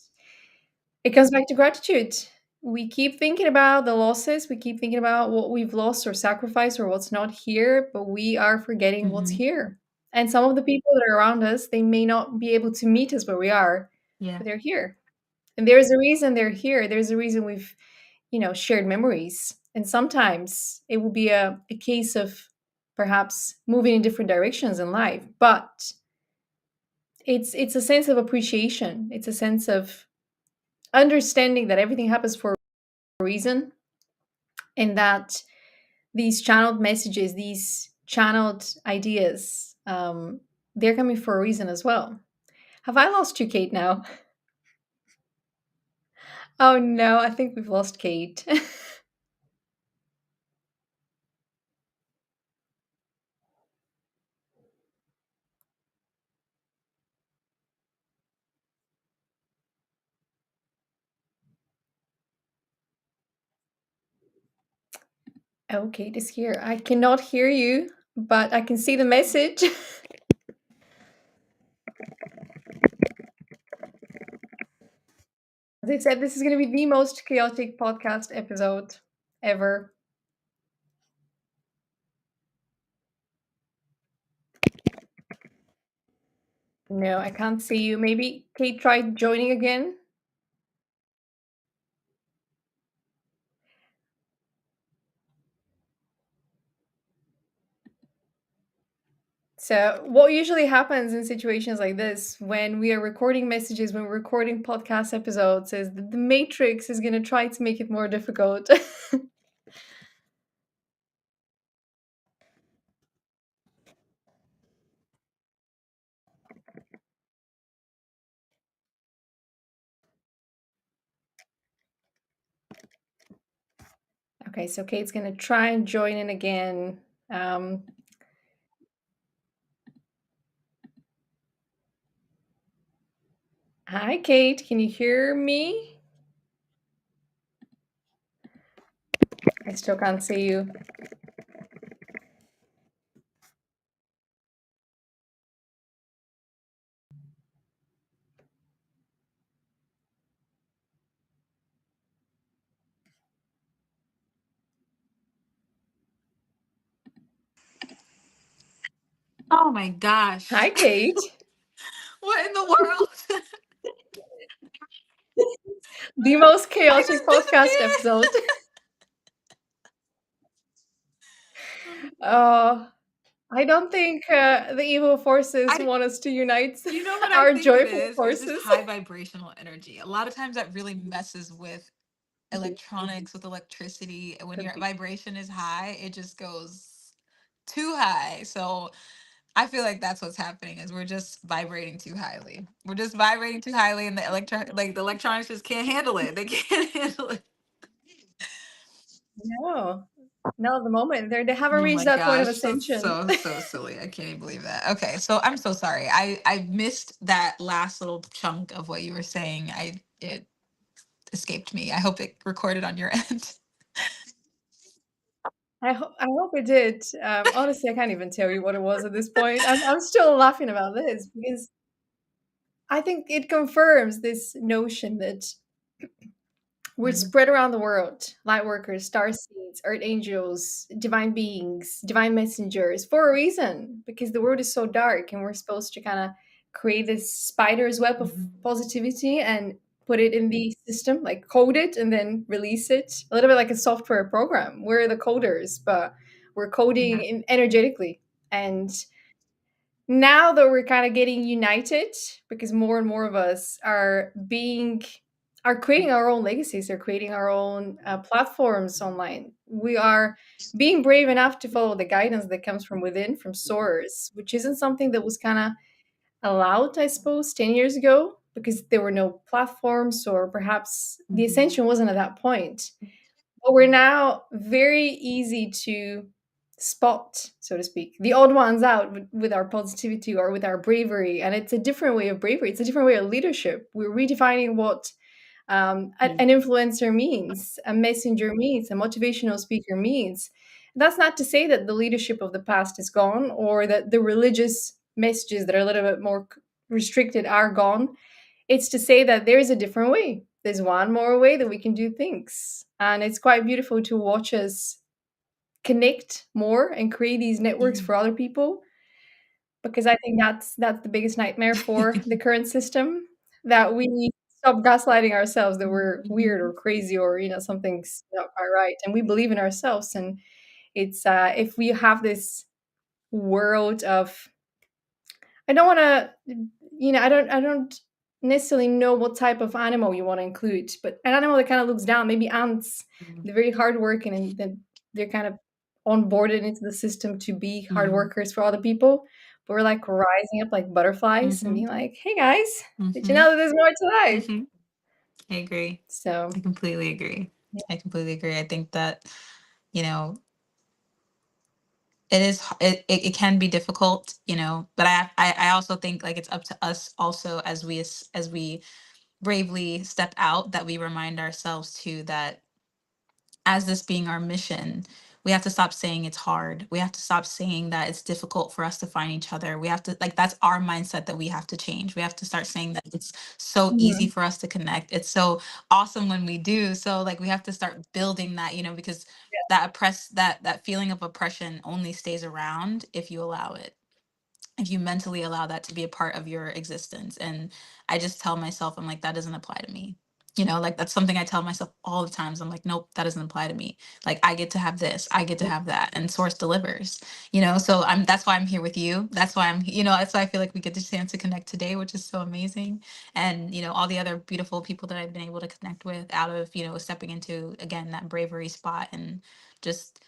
it comes back to gratitude. We keep thinking about the losses, we keep thinking about what we've lost or sacrificed or what's not here, but we are forgetting what's mhm. here. And some of the people that are around us, they may not be able to meet us where we are, Yeah. but they're here. And there's a reason they're here. There's a reason we've, shared memories. And sometimes it will be a case of perhaps moving in different directions in life, but it's a sense of appreciation. It's a sense of understanding that everything happens for a reason, and that these channeled messages, these channeled ideas, they're coming for a reason as well. Have I lost you, Kate, now? Oh no, I think we've lost Kate. Okay, this here. I cannot hear you, but I can see the message. As I said, this is going to be the most chaotic podcast episode ever. No, I can't see you. Maybe Kate tried joining again. So, what usually happens in situations like this when we are recording messages, when we're recording podcast episodes, is that the Matrix is going to try to make it more difficult. Okay, so Kate's going to try and join in again. Um, Hi, Kate. Can you hear me? I still can't see you. Oh my gosh. Hi, Kate. What in the world? The most I chaotic just podcast episode. disappeared. Oh, I don't think the evil forces I want us to unite You know what I our think it joyful is? It's just forces. high vibrational energy. A lot of times that really messes with electronics, with electricity. And when Could your be. vibration is high, it just goes too high. So I feel like that's what's happening is we're just vibrating too highly. We're just vibrating too highly and the electronics just can't handle it. They can't handle it. No, no, at the moment they haven't Oh reached my that point of gosh, that's ascension. so silly. I can't even believe that. Okay, so I'm so sorry. I missed that last little chunk of what you were saying. I it escaped me. I hope it recorded on your end. I hope it did. Honestly, I can't even tell you what it was at this point. I'm still laughing about this because I think it confirms this notion that we're Mhm, spread around the world, Lightworkers, star seeds, earth angels, divine beings, divine messengers, for a reason, because the world is so dark and we're supposed to kind of create this spider's web of mhm, positivity and put it in the system, like code it and then release it. A little bit like a software program. We're the coders, but we're coding mhm, in energetically. And now that we're kind of getting united because more and more of us are creating our own legacies, are creating our own platforms online, we are being brave enough to follow the guidance that comes from within, from source, which isn't something that was kind of allowed, I suppose, 10 years ago because there were no platforms, or perhaps the mhm, ascension wasn't at that point. But we're now very easy to spot, so to speak, the odd ones out with our positivity or with our bravery. And it's a different way of bravery. It's a different way of leadership. We're redefining what an influencer means, a messenger means, a motivational speaker means. That's not to say that the leadership of the past is gone or that the religious messages that are a little bit more restricted are gone. It's to say that there's a different way. There's one more way that we can do things. And it's quite beautiful to watch us connect more and create these networks mhm, for other people, because I think that's the biggest nightmare for the current system, that we stop gaslighting ourselves that we're weird mhm, or crazy or something's not quite right, and we believe in ourselves. And it's if we have this world of, I don't want to, I don't necessarily know what type of animal you want to include, but an animal that kind of looks down, maybe ants. mhm, They're very hardworking and then they're kind of onboarded into the system to be hard mhm, workers for other people. But we're like rising up like butterflies and mhm, being like, hey guys, did you mhm, know that there's more to life? mhm. I agree. So, I completely agree. yeah. I completely agree. I think that, you know, it can be difficult, but I also think like it's up to us also as we bravely step out that we remind ourselves too that as this being our mission, We have to stop saying it's hard. We have to stop saying that it's difficult for us to find each other. We have to, like, that's our mindset that we have to change. We have to start saying that it's so easy Mhm. for us to connect. It's so awesome when we do. So like we have to start building that, because that feeling of oppression only stays around if you allow it, if you mentally allow that to be a part of your existence. And I just tell myself, I'm like, that doesn't apply to me. Like that's something I tell myself all the times. I'm like, nope, that doesn't apply to me. Like I get to have this, I get to have that, and source delivers. So that's why I'm here with you. That's why that's why I feel like we get the chance to connect today, which is so amazing. And all the other beautiful people that I've been able to connect with out of, stepping into again that bravery spot, and just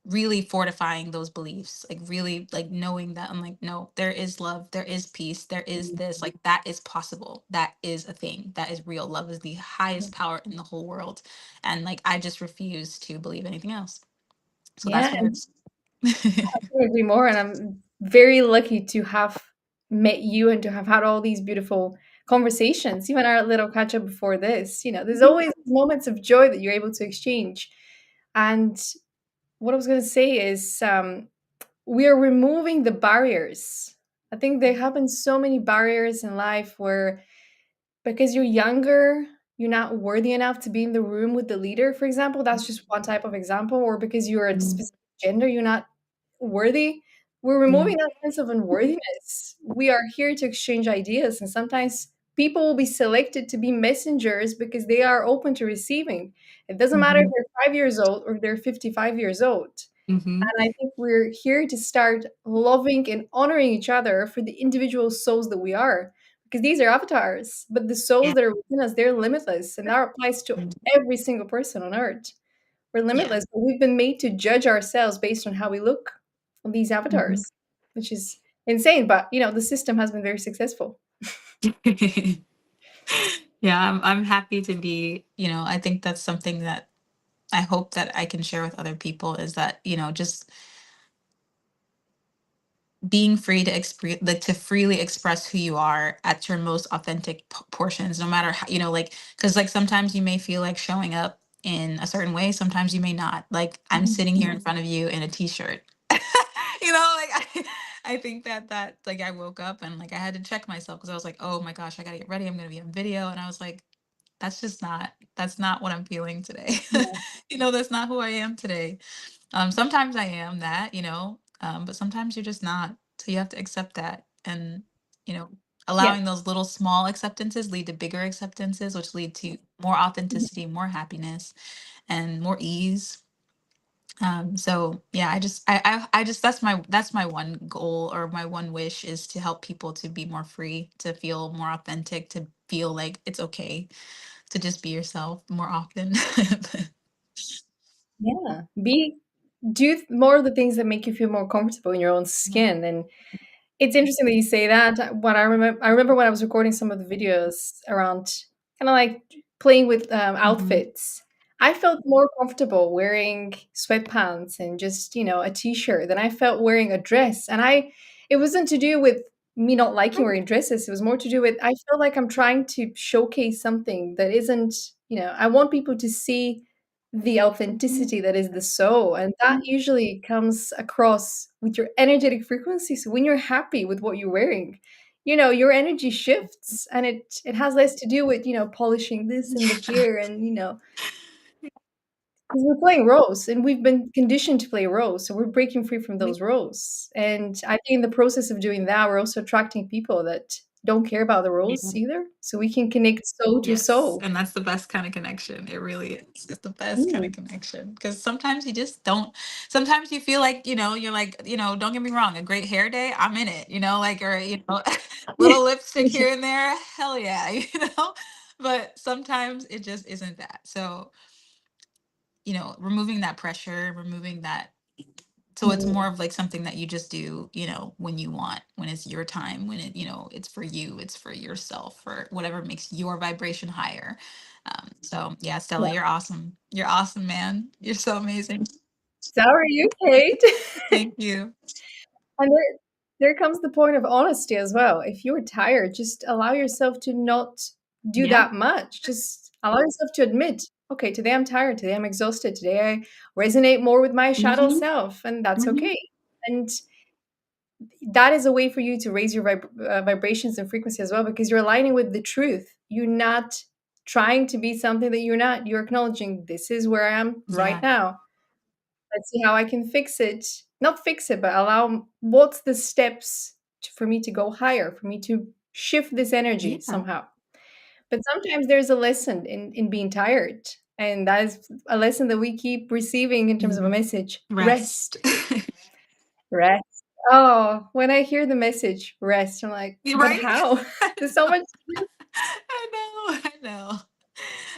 really fortifying those beliefs, like really like knowing that I'm like, no, there is love, there is peace, there is this, like that is possible, that is a thing, that is real. Love is the highest power in the whole world, and like I just refuse to believe anything else. So Yeah, that's what and I couldn't agree more, and I'm very lucky to have met you and to have had all these beautiful conversations, even our little catch up before this. There's always moments of joy that you're able to exchange. And what I was going to say is, we are removing the barriers. I think there have been so many barriers in life where, because you're younger, you're not worthy enough to be in the room with the leader, for example. That's just one type of example. Or because you're a Mhm. specific gender, you're not worthy. We're Yeah. removing that sense of unworthiness. We are here to exchange ideas, and sometimes people will be selected to be messengers because they are open to receiving. It doesn't matter if Mhm. they're 5 years old or they're 55 years old. Mhm. And I think we're here to start loving and honoring each other for the individual souls that we are. Because these are avatars, but the souls Yeah. that are within us, they're limitless. And that applies to every single person on earth. We're Yeah. limitless, but we've been made to judge ourselves based on how we look on these Mhm. avatars, which is insane. But the system has been very successful. Yeah, I'm happy to be, I think that's something that I hope that I can share with other people, is that, just being free to like to freely express who you are at your most authentic portions, no matter how, like, because like sometimes you may feel like showing up in a certain way, sometimes you may not. Like I'm Mhm. sitting here in front of you in a t-shirt. Like I think that like I woke up and like I had to check myself, because I was like, oh my gosh, I gotta get ready, I'm gonna be on video. And I was like, that's not what I'm feeling today. Yeah. That's not who I am today. Sometimes I am that, but sometimes you're just not. So you have to accept that. And, you know, Yeah. allowing those little small acceptances lead to bigger acceptances, which lead to more authenticity, more happiness, and more ease. So yeah, I just that's my one goal, or my one wish, is to help people to be more free, to feel more authentic, to feel like it's okay to just be yourself more often. Yeah. Do more of the things that make you feel more comfortable in your own skin. And it's interesting that you say that. What I remember when I was recording some of the videos around kind of like playing with Mhm. outfits. I felt more comfortable wearing sweatpants and just a t-shirt than I felt wearing a dress. And it wasn't to do with me not liking wearing dresses. It was more to do with, I feel like I'm trying to showcase something that isn't. I want people to see the authenticity that is the soul, and that usually comes across with your energetic frequency. So when you're happy with what you're wearing, your energy shifts, and it has less to do with polishing this and the gear, and 'cause we're playing roles, and we've been conditioned to play roles, so we're breaking free from those roles. And I think in the process of doing that, we're also attracting people that don't care about the roles Yeah. either, so we can connect soul to Yes, soul. and that's the best kind of connection. It really is. It's the best kind Mm, of connection, because sometimes you just don't. Sometimes you feel like, you're like, don't get me wrong, a great hair day, I'm in it, like, or, little lipstick here and there, hell yeah, But sometimes it just isn't that. So, removing that pressure, removing that, so it's mm, more of like something that you just do, when you want, when it's your time, when it's for you, it's for yourself, for whatever makes your vibration higher. So yeah, Stella, yeah. you're awesome. You're awesome, man. You're so amazing. So are you, Kate? Thank you. And there comes the point of honesty as well. If you're tired, just allow yourself to not do Yeah. that much. Just allow yourself to admit. okay, today I'm tired, today I'm exhausted, today I resonate more with my shadow Hmm. self, and that's Hmm. okay. And that is a way for you to raise your vibrations and frequency as well, because you're aligning with the truth. You're not trying to be something that you're not. You're acknowledging this is where I am right Yeah. now. Let's see how I can fix it. Not fix it, but allow what's the steps for me to go higher, for me to shift this energy Yeah. somehow. But sometimes there's a lesson in being tired. And that is a lesson that we keep receiving in terms of a Mhm. message. Rest. Rest. Rest. Oh, when I hear the message rest, I'm like, You but right? how? I There's so know. much. I know. I know.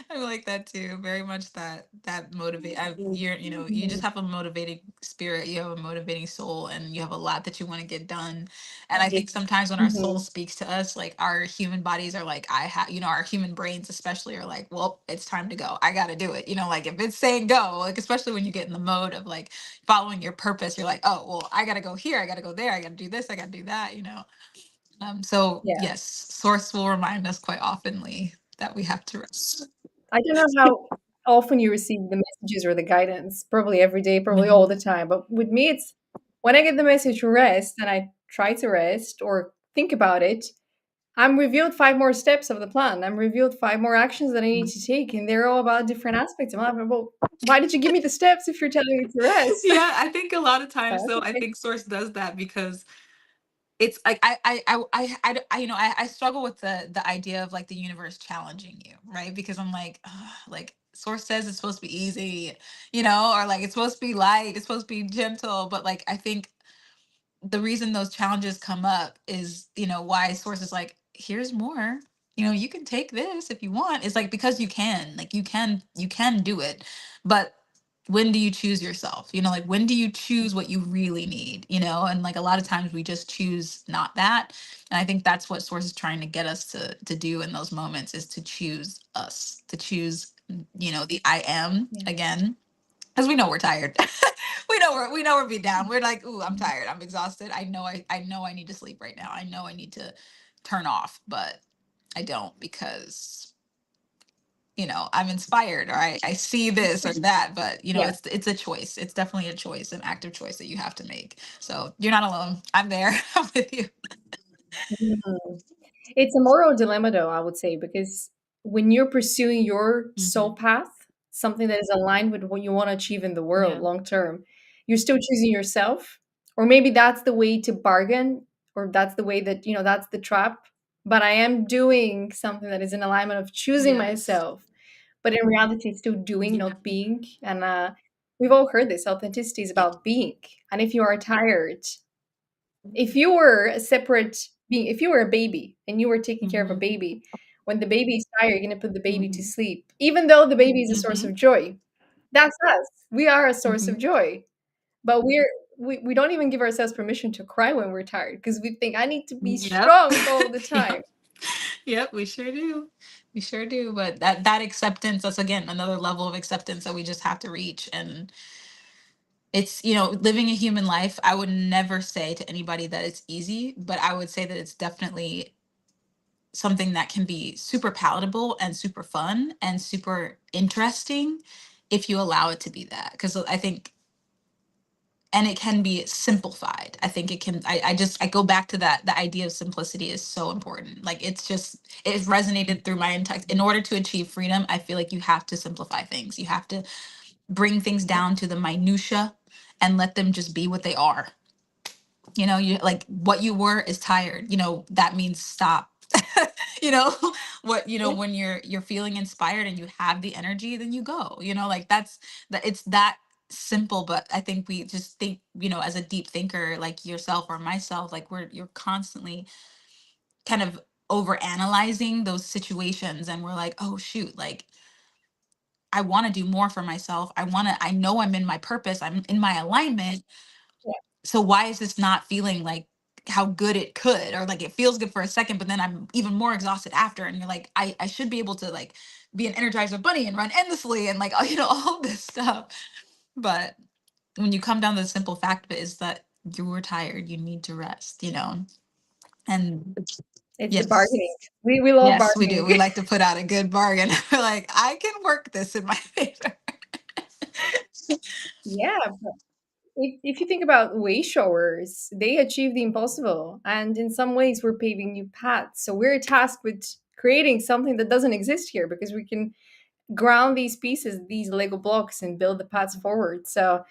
I like that too. Very much that motivate. You just Mhm. have a motivating spirit. You have a motivating soul, and you have a lot that you want to get done. And I think sometimes when our soul Mhm. speaks to us, like our human bodies are like, I have, our human brains especially are like, well, it's time to go. I got to do it. Like if it's saying go, like especially when you get in the mode of like following your purpose, you're like, oh, well, I got to go here. I got to go there. I got to do this. I got to do that. So Yeah. yes, source will remind us quite oftenly that we have to rest. I don't know how often you receive the messages or the guidance, probably every day, probably all Mhm. the time. But with me, it's when I get the message rest and I try to rest or think about it, I'm revealed five more steps of the plan. I'm revealed five more actions that I need to take. And they're all about different aspects. I'm like, well, why did you give me the steps if you're telling me to rest? Yeah, I think a lot of But times that's though, I okay. think Source does that because it's like I struggle with the idea of like the universe challenging you, right? Because I'm like, ugh, like Source says it's supposed to be easy, or like it's supposed to be light, it's supposed to be gentle, but like I think the reason those challenges come up is why Source is like, here's more, you can take this if you want. It's like because you can, like you can do it, but when do you choose yourself? Like when do you choose what you really need? And like a lot of times we just choose not that. And I think that's what Source is trying to get us to do in those moments, is to choose us, to choose the I am Yeah. again, because we know we're tired. we know we're beat down. We're like, ooh, I'm tired. I'm exhausted. I know I need to sleep right now. I know I need to turn off, but I don't because I'm inspired, or I see this or that. But Yeah. it's a choice. It's definitely a choice, an active choice that you have to make. So you're not alone. I'm there. I'm with you. Mhm. It's a moral dilemma, though, I would say, because when you're pursuing your Hmm. soul path, something that is aligned with what you want to achieve in the world Yeah. long term, you're still choosing yourself. Or maybe that's the way to bargain, or that's the way that, that's the trap. But I am doing something that is in alignment of choosing Yes. myself. But in reality, it's still doing, Yeah. not being. And we've all heard this authenticity is Yeah. about being. And if you are tired, if you were a separate being, if you were a baby and you were taking care of a Hmm. baby, when the baby is tired, you're going to put the baby to Hmm. sleep, even though the baby is a source Hmm. of joy. That's us. We are a source of Hmm. joy, but we don't even give ourselves permission to cry when we're tired because we think I need to be Yep. strong all the time. Yep. Yep, we sure do. We sure do. But that acceptance, that's again another level of acceptance that we just have to reach. And it's, living a human life. I would never say to anybody that it's easy, but I would say that it's definitely something that can be super palatable and super fun and super interesting if you allow it to be that. Because I think, and it can be simplified. I think it can, I go back to that. The idea of simplicity is so important. Like it resonated through my entire, in order to achieve freedom, I feel like you have to simplify things. You have to bring things Yeah, down to the minutia and let them just be what they are. You like what you were is tired. That means stop. you know what, yeah, when you're feeling inspired and you have the energy, then you go. Like that's that, it's that simple. But I think we just think, as a deep thinker like yourself or myself, like you're constantly kind of over analyzing those situations, and we're like, oh shoot, like I want to do more for myself. I know I'm in my purpose, I'm in my alignment. yeah, So why is this not feeling like how good it could? Or like it feels good for a second, but then I'm even more exhausted after. And you're like, I should be able to like be an energizer bunny and run endlessly and like all this stuff. But when you come down to the simple fact of it is that you were tired, you need to rest. And It's the Yes. bargaining. We love Yes, we do. bargaining. We like to put out a good bargain. We're like, I can work this in my favor. Yeah, but if you think about way showers, they achieve the impossible, and in some ways, we're paving new paths. So we're tasked with creating something that doesn't exist here because we can ground these pieces, these Lego blocks, and build the paths forward. So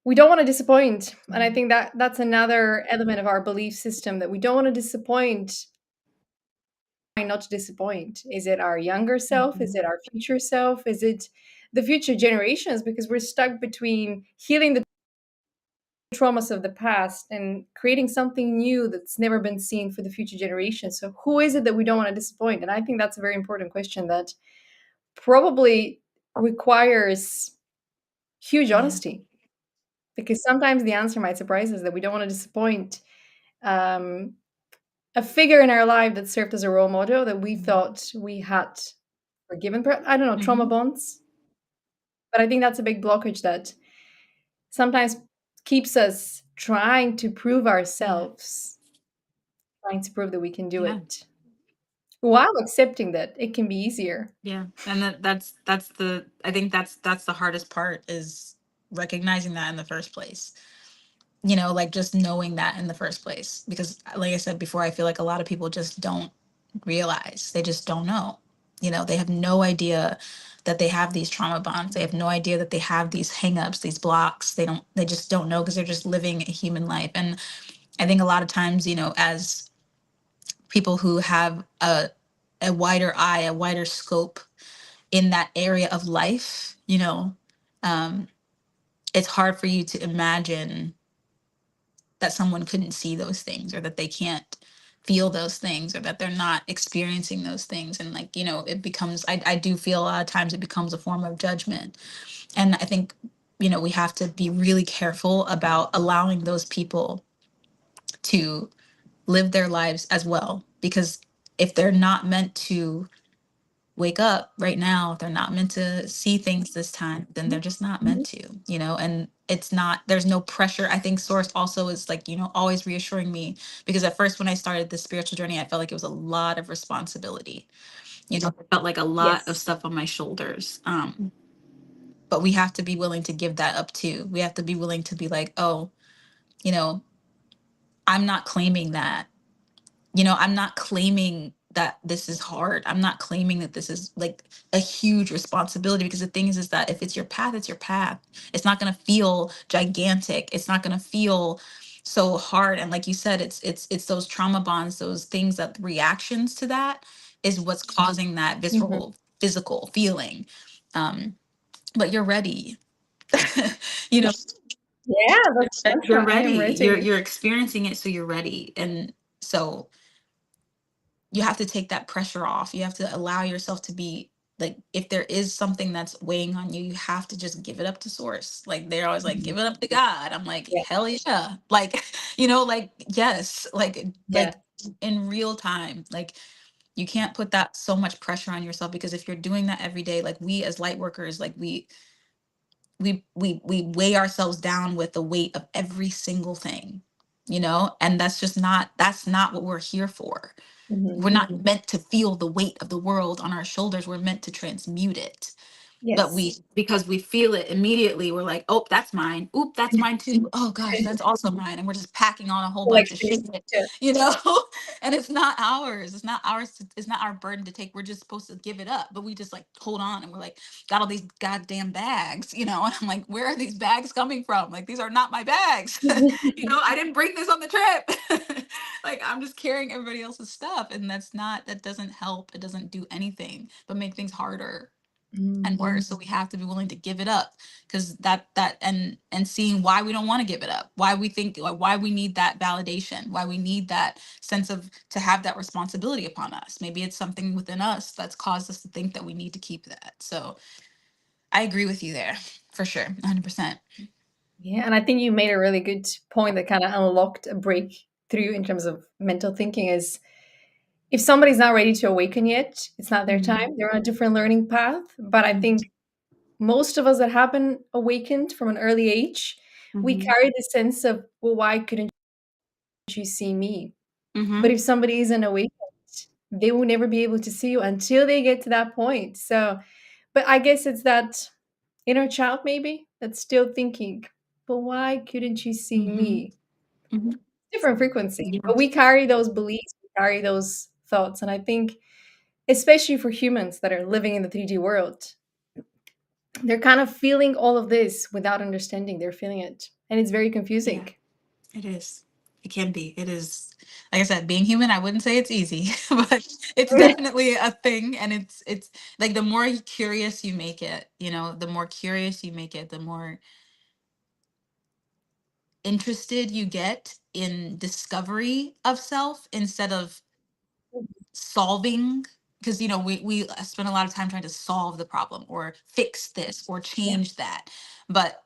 we don't want to disappoint, and I Mhm. think that that's another element of our belief system, that we don't want to disappoint. Not to disappoint. Is it our younger self? Is Mhm. it our future self? Is it the future generations? Because we're stuck between healing the traumas of the past and creating something new that's never been seen for the future generations. So who is it that we don't want to disappoint? And I think that's a very important question that probably requires huge Yeah. honesty, because sometimes the answer might surprise us, that we don't want to disappoint um, a figure in our life that served as a role model that we Mhm. thought we had forgiven. I don't know, trauma Mhm. bonds. But I think that's a big blockage that sometimes keeps us trying to prove Yeah. ourselves, trying to prove that we can do Yeah. it, while accepting that it can be easier. Yeah. And that's the I think that's the hardest part is recognizing that in the first place. Like just knowing that in the first place. Because like I said before, I feel like a lot of people just don't realize. They just don't know. They have no idea that they have these trauma bonds. They have no idea that they have these hangups, these blocks. They just don't know because they're just living a human life. And I think a lot of times, as people who have a wider eye, a wider scope in that area of life, um, it's hard for you to imagine that someone couldn't see those things, or that they can't feel those things, or that they're not experiencing those things. And like, it becomes, I do feel a lot of times it becomes a form of judgment. And I think, we have to be really careful about allowing those people to live their lives as well. Because if they're not meant to wake up right now, if they're not meant to see things this time, then they're just not meant Mhm. to, and it's not, there's no pressure. I think source also is like, always reassuring me, because at first when I started this spiritual journey, I felt like it was a lot of responsibility. I felt like a lot of Yes. stuff on my shoulders. But we have to be willing to give that up too. We have to be willing to be like, oh, you know, I'm not claiming that. I'm not claiming that this is hard. I'm not claiming that this is like a huge responsibility, because the thing is that if it's your path, it's your path. It's not going to feel gigantic. It's not going to feel so hard. And like you said, it's those trauma bonds, those things, that reactions to that is what's causing that Mhm. visceral physical feeling. Um, but you're ready. you know, Yeah, that's the you're mantra. I ready. am ready. You're experiencing it, so you're ready. And so you have to take that pressure off. You have to allow yourself to be like, if there is something that's weighing on you, you have to just give it up to source. Like they're always like, Mhm. give it up to God. I'm like, Yeah. hell yeah. Like, like, yes, like Yeah. in real time. Like you can't put that so much pressure on yourself, because if you're doing that every day, like we as light workers, like we weigh ourselves down with the weight of every single thing, and that's not what we're here for. Mhm. We're not meant to feel the weight of the world on our shoulders. We're meant to transmute it. But Yes. because we feel it immediately, we're like, oh, that's mine. Oop, that's mine too. Oh gosh, that's also mine. And we're just packing on a whole bunch of Collection. shit, Yeah. you know? And it's not ours. It's not ours. It's not our burden to take. We're just supposed to give it up. But we just like hold on, and we're like, got all these goddamn bags, And I'm like, where are these bags coming from? Like, these are not my bags. I didn't bring this on the trip. Like, I'm just carrying everybody else's stuff. And that doesn't help. It doesn't do anything but make things harder and Mm. worse. So we have to be willing to give it up, because and seeing why we don't want to give it up, why we think, like, why we need that validation, why we need that sense of to have that responsibility upon us. Maybe it's something within us that's caused us to think that we need to keep that. So I agree with you there for sure, 100%. Yeah, and I think you made a really good point that kind of unlocked a breakthrough in terms of mental thinking is, if somebody's not ready to awaken yet, it's not their Mhm. time. They're on a different learning path. But I think most of us that have been awakened from an early age, we Mhm. carry the sense of, well, why couldn't you see me? But Mhm. if somebody isn't awakened, they will never be able to see you until they get to that point. So, but I guess it's that inner child maybe that's still thinking, but why couldn't you see Mhm. me? Mhm. Different frequency. Yeah. But we carry those beliefs, we carry those thoughts. And I think, especially for humans that are living in the 3D world, they're kind of feeling all of this without understanding. They're feeling it. And it's very Yeah. confusing. It is. It can be. It is. Like I said, being human, I wouldn't say it's easy, but it's definitely a thing. And it's like the more curious you make it, the more curious you make it, the more interested you get in discovery of self instead of solving. Because we spend a lot of time trying to solve the problem or fix this or Yeah. change that, but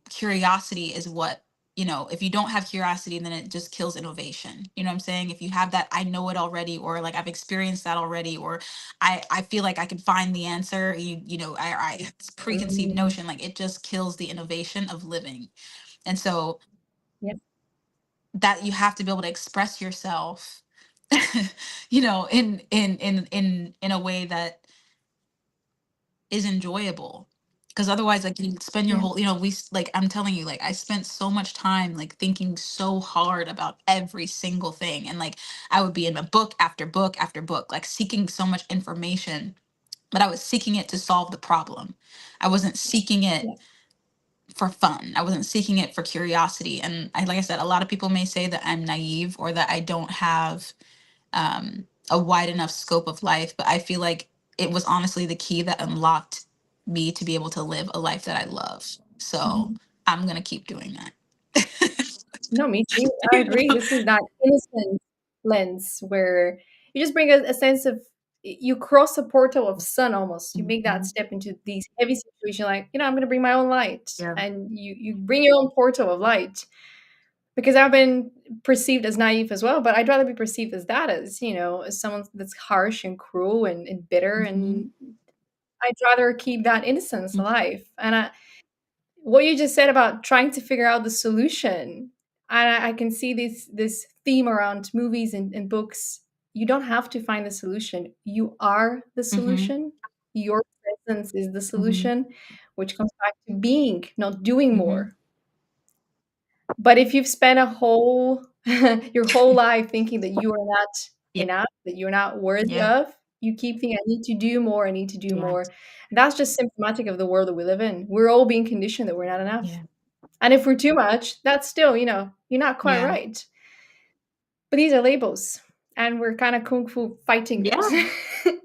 curiosity is what, if you don't have curiosity, then it just kills innovation. You know what I'm saying? If you have that I know it already, or like I've experienced that already, or I feel like I can find the answer, I it's preconceived Mhm. notion, like it just kills the innovation of living. And so Yeah. that you have to be able to express yourself in a way that is enjoyable, because otherwise, like, you spend your Yeah. whole, like, I'm telling you, like, I spent so much time like thinking so hard about every single thing, and like I would be in a book after book after book, like seeking so much information, but I was seeking it to solve the problem. I wasn't seeking it Yeah. for fun. I wasn't seeking it for curiosity. And like I said, a lot of people may say that I'm naive or that I don't have a wide enough scope of life, but I feel like it was honestly the key that unlocked me to be able to live a life that I love. So Mhm. I'm going to keep doing that. No, me too. I agree. This is that innocent lens where you just bring a sense of you cross a portal of sun almost. You make that Mhm. step into these heavy situations, like, I'm going to bring my own light, Yeah. and you bring your own portal of light. Because I've been perceived as naive as well, but I'd rather be perceived as that, as someone that's harsh and cruel and bitter, and Hmm. I'd rather keep that innocence alive. And what you just said about trying to figure out the solution, and I can see this theme around movies and books. You don't have to find the solution. You are the Hmm. solution. Your presence is the Hmm. solution, which comes back to being, not doing Hmm. more. But if you've spent a whole your whole life thinking that you are not Yeah. enough, that you're not worthy Yeah. of, you keep thinking, "I need to do more, I need to do Yeah. more." And that's just symptomatic of the world that we live in. We're all being conditioned that we're not enough. Yeah. And if we're too much, that's still, you're not quite Yeah. right. But these are labels, and we're kinda kung fu fighting those. Yeah.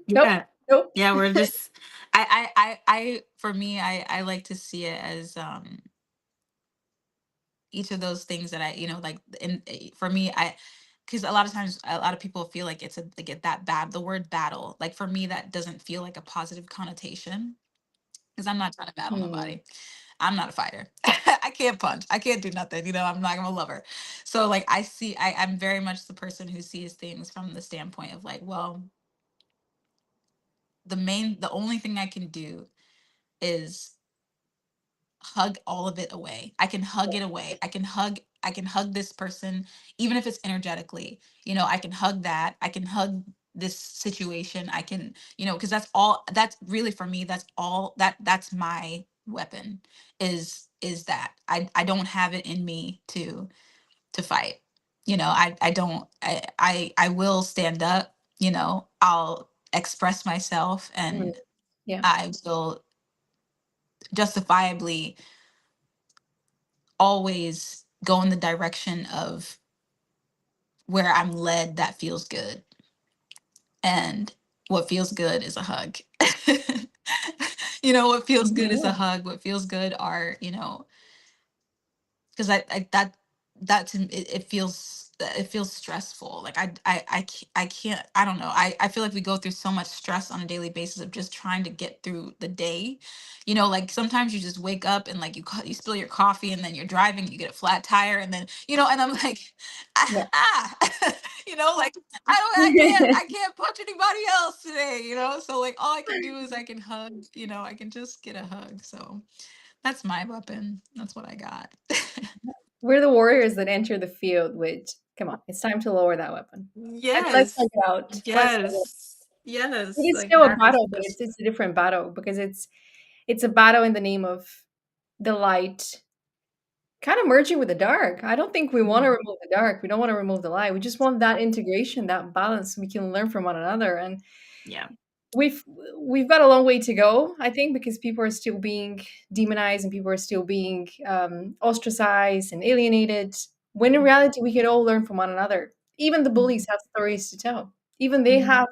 Nope, Yeah. nope. Yeah. We're just, for me, I like to see it as, each of those things that I, like, for me, because a lot of times, a lot of people feel like it's like that bad, the word battle. Like for me, that doesn't feel like a positive connotation, because I'm not trying to battle Hmm. nobody. I'm not a fighter. I can't punch. I can't do nothing. I'm a lover. So like I'm very much the person who sees things from the standpoint of like, well, the only thing I can do is hug all of it away. I can hug it away. I can hug this person, even if it's energetically. I can hug that. I can hug this situation. I can, because that's really for me, that's all that's my weapon, is that I don't have it in me to fight. I don't I will stand up, I'll express myself, Mm. and Yeah. I will justifiably always go in the direction of where I'm led that feels good. And what feels good is a hug. What feels good is a Yeah. hug. What feels good are, because I that to me, it feels stressful. Like I can't, I don't know, I feel like we go through so much stress on a daily basis of just trying to get through the day. Like sometimes you just wake up and like you spill your coffee, and then you're driving, you get a flat tire, and then and I'm like, Yeah. like I can't punch anybody else today, so like all I can do is I can hug, I can just get a hug. So that's my weapon. That's what I got. We're the warriors that enter the field with, come on, it's time to lower that weapon. Let's take Yes. it out. Let's take it. Yes. It Yes. is Like still a that is battle, but just it's a different battle because it's a battle in the name of the light kind of merging with the dark. I don't think we want to Mhm. remove the dark. We don't want to remove the light. We just want that integration, that balance so we can learn from one another. And Yeah. we've we've got a long way to go, I think, because people are still being demonized and people are still being ostracized and alienated, when in reality we could all learn from one another. Even the bullies Mhm. have stories to tell. Even they Mhm. have,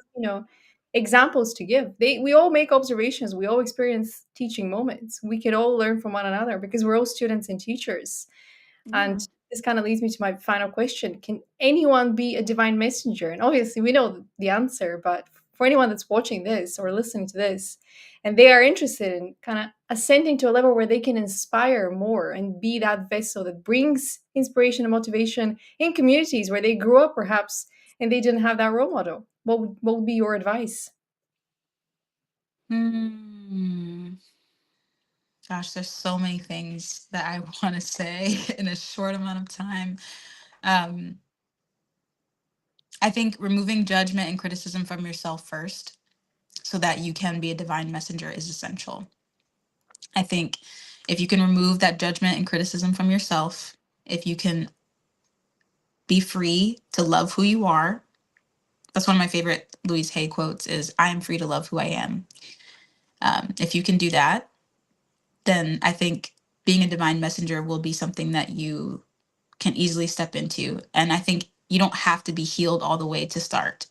examples to give. We all make observations, we all experience teaching moments. We could all learn from one another because we're all students and teachers. And Yeah. this kind of leads me to my final question. Can anyone be a divine messenger? And obviously, we know the answer, but for anyone that's watching this or listening to this, and they are interested in kind of ascending to a level where they can inspire more and be that vessel that brings inspiration and motivation in communities where they grew up, perhaps, and they didn't have that role model, what would be your advice? Hmm. Gosh, there's so many things that I want to say in a short amount of time. Um, I think removing judgment and criticism from yourself first so that you can be a divine messenger is essential. I think if you can remove that judgment and criticism from yourself, if you can be free to love who you are, that's one of my favorite Louise Hay quotes is, I am free to love who I am. If you can do that, then I think being a divine messenger will be something that you can easily step into. And I think you don't have to be healed all the way to start.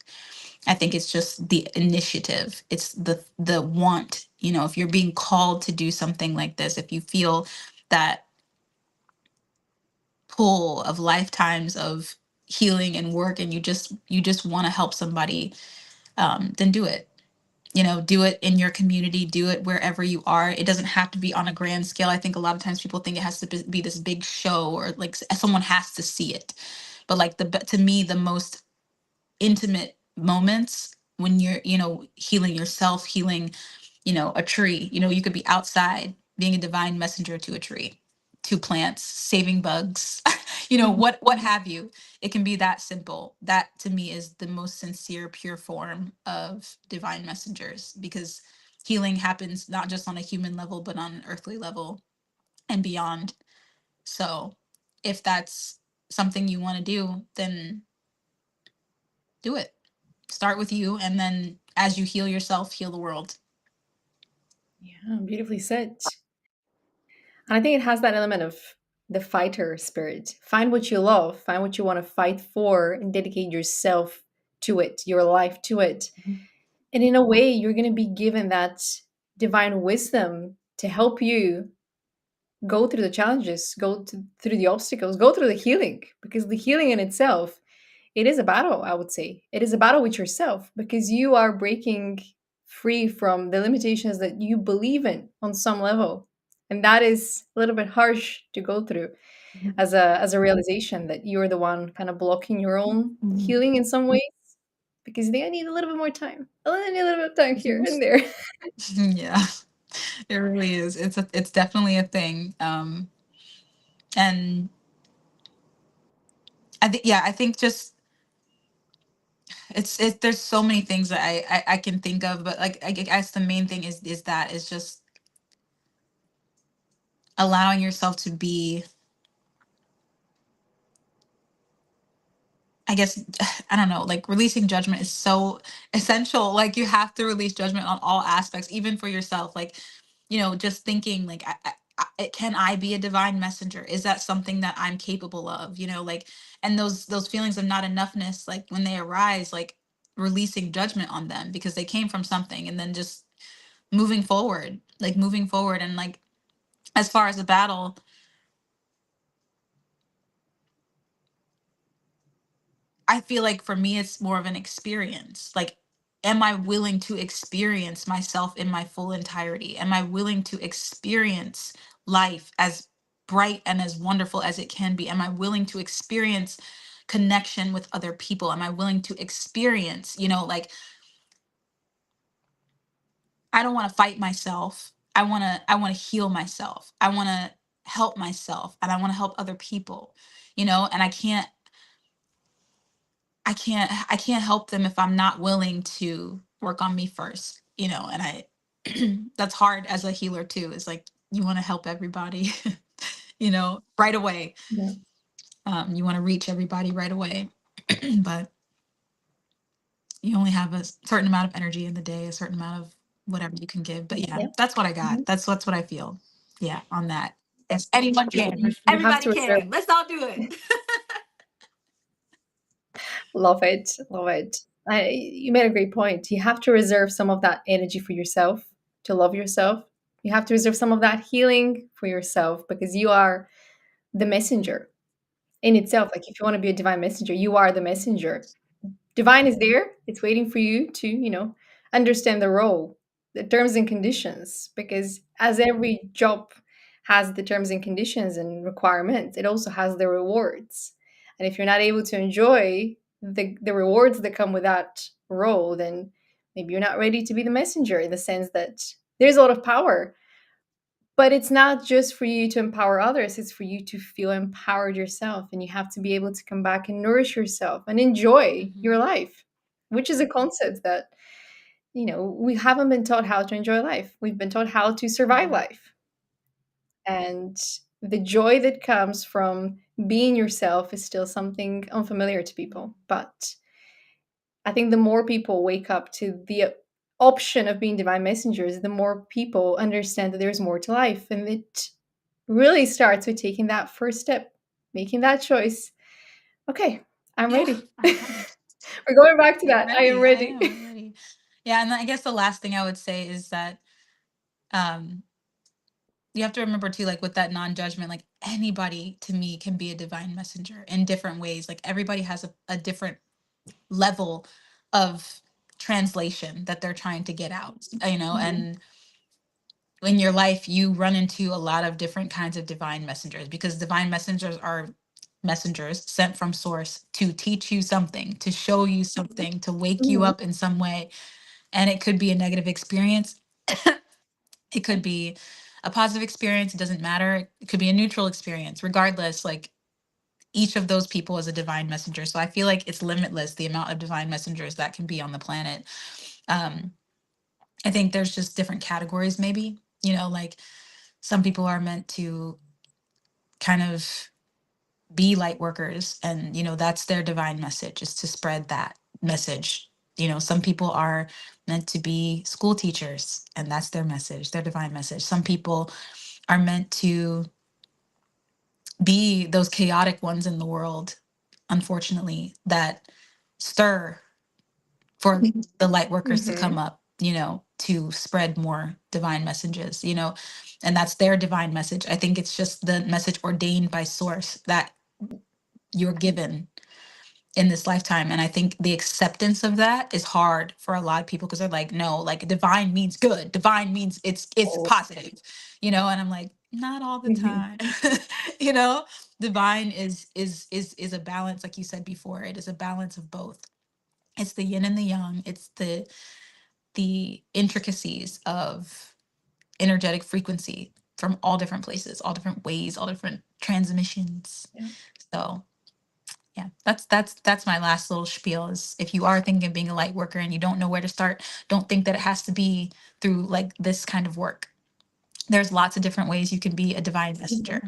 I think it's just the initiative. It's the want, if you're being called to do something like this, if you feel that pull of lifetimes of healing and work and you just want to help somebody, then do it. Do it in your community, do it wherever you are. It doesn't have to be on a grand scale. I think a lot of times people think it has to be this big show or like someone has to see it. But like to me, the most intimate moments when you're, healing yourself, healing, a tree, you could be outside being a divine messenger to a tree, to plants, saving bugs, what have you. It can be that simple. That to me is the most sincere, pure form of divine messengers because healing happens not just on a human level, but on an earthly level and beyond. So if that's something you want to do, then do it. Start with you, and then as you heal yourself, heal the world. Yeah, beautifully said. And I think it has that element of the fighter spirit. Find what you love, find what you want to fight for, and dedicate yourself to it, your life to it. Mhm. And in a way, you're going to be given that divine wisdom to help you go through the challenges, through the obstacles, go through the healing. Because the healing in itself, it is a battle, I would say. It is a battle with yourself because you are breaking free from the limitations that you believe in on some level. And that is a little bit harsh to go through as a realization that you're the one kind of blocking your own Mhm. healing in some ways because they need a little bit more time. I need a little bit of time here Mhm. and there. Yeah, it really is. It's definitely a thing. And I think just there's so many things that I can think of, but like I guess the main thing is just allowing yourself to be, I guess, I don't know, like releasing judgment is so essential. Like you have to release judgment on all aspects, even for yourself. Like, just thinking like, can I be a divine messenger? Is that something that I'm capable of? Like, and those feelings of not enoughness, like when they arise, like releasing judgment on them because they came from something, and then just moving forward, and like as far as the battle, I feel like for me, it's more of an experience. Like, am I willing to experience myself in my full entirety? Am I willing to experience life as bright and as wonderful as it can be? Am I willing to experience connection with other people? Am I willing to experience, like, I don't want to fight myself. I want to heal myself. I want to help myself and I want to help other people, you know, and I can't help them if I'm not willing to work on me first, you know, and I that's hard as a healer too. It's like you want to help everybody, you know, right away. Yeah. You want to reach everybody right away. But you only have a certain amount of energy in the day, a certain amount of whatever you can give. But yeah, Yeah. that's what I got. Mhm. That's what I feel. Yeah, on that. Yes, anyone can. You have Everybody to reserve. can. Let's all do it. Love it. Love it. You made a great point. You have to reserve some of that energy for yourself to love yourself. You have to reserve some of that healing for yourself because you are the messenger in itself. Like if you want to be a divine messenger, you are the messenger. Divine is there. It's waiting for you to, understand the role, the terms and conditions. Because as every job has the terms and conditions and requirements, it also has the rewards. And if you're not able to enjoy the rewards that come with that role, then maybe you're not ready to be the messenger in the sense that there's a lot of power. But it's not just for you to empower others, it's for you to feel empowered yourself. And you have to be able to come back and nourish yourself and enjoy Mhm, your life, which is a concept that, we haven't been taught how to enjoy life. We've been taught how to survive mhm, life. And the joy that comes from being yourself is still something unfamiliar to mhm. people. But I think the more people wake up to the option of being divine messengers, the more people understand that there's more to life. And it really starts with taking that first step, making that choice. Okay, I'm Yeah, ready. I'm ready. We're going back to I'm that. I am ready. I ready. am. I'm ready. Yeah, and I guess the last thing I would say is that um you have to remember too, like with that non-judgment, like anybody to me can be a divine messenger in different ways. Like everybody has a different level of translation that they're trying to get out, you know, Mhm, and in your life you run into a lot of different kinds of divine messengers because divine messengers are messengers sent from source to teach you something, to show you something, to wake you mhm, up in some way. And it could be a negative experience. It could be a positive experience. It doesn't matter. It could be a neutral experience. Regardless, like each of those people is a divine messenger. So I feel like it's limitless the amount of divine messengers that can be on the planet. Um, I think there's just different categories, maybe. You know, like some people are meant to kind of be light workers, and that's their divine message, is to spread that message. Some people are meant to be school teachers, and that's their message, their divine message. Some people are meant to be those chaotic ones in the world, unfortunately, that stir for the light workers to come mhm. up, to spread more divine messages, and that's their divine message. I think it's just the message ordained by source that you're given in this lifetime. And I think the acceptance of that is hard for a lot of people because they're like, no, like divine means good. Divine means it's Oh, positive, and I'm like, not all the mhm. time. you know, Divine is a balance, like you said before. It is a balance of both. It's the yin and the yang. It's the intricacies of energetic frequency from all different places, all different ways, all different transmissions. Yeah, So yeah, that's my last little spiel. Is if you are thinking of being a light worker and you don't know where to start, don't think that it has to be through like this kind of work. There's lots of different ways you can be a divine mhm. messenger,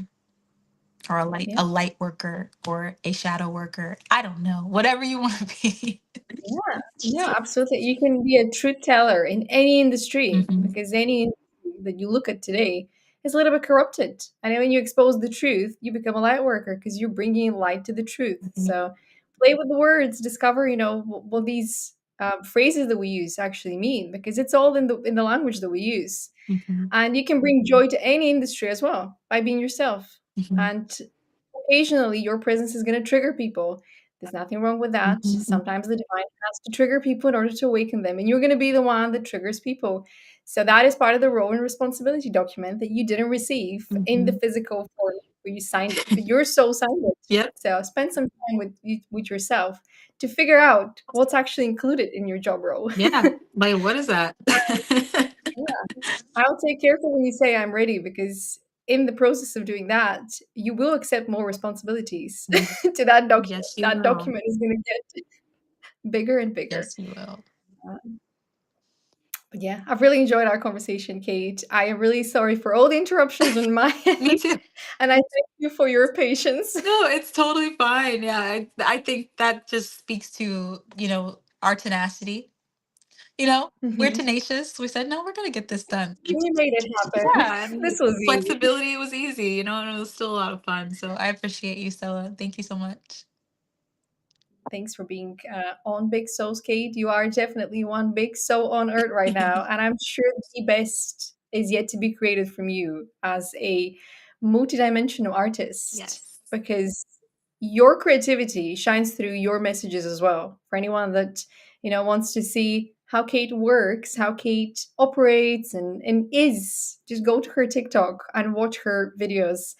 or a light Yeah. a light worker, or a shadow worker. I don't know, whatever you want to be. Yeah, no, absolutely. You can be a truth teller in any industry hmm because any industry that you look at today is a little bit corrupted. And then when you expose the truth, you become a light worker because you're bringing light to the truth. So play with the words, discover, what these phrases that we use actually mean because it's all in the language that we use. hmm And you can bring joy to any industry as well by being yourself. hmm And occasionally, your presence is going to trigger people. There's nothing wrong with that. hmm Sometimes the divine has to trigger people in order to awaken them, and you're going to be the one that triggers people. So that is part of the role and responsibility document that you didn't receive in the hmm physical form where you signed it, but your soul signed it. Yep. So spend some time with yourself to figure out what's actually included in your job role. Yeah. Like, what is that? Yeah, I'll take careful when you say I'm ready because in the process of doing that, you will accept more responsibilities Mm. to that document. Yes, you That will. document is going to get bigger and bigger. Yes, you will. But yeah, I've really enjoyed our conversation, Kate. I am really sorry for all the interruptions on my Me end, too. and I thank you for your patience. No, it's totally fine. Yeah, I think that just speaks to, our tenacity. We're Mhm. tenacious. We said, no, we're gonna get this done. We made it happen. Yeah, and This was easy. flexibility was easy, and it was still a lot of fun. So I appreciate you, Stella. Thank you so much. Thanks for being on Big Souls, Kate. You are definitely one big soul on Earth right now, and I'm sure the best is yet to be created from you as a multidimensional artist, Yes. because your creativity shines through your messages as well. For anyone that wants to see how Kate works, how Kate operates and is, just go to her TikTok and watch her videos,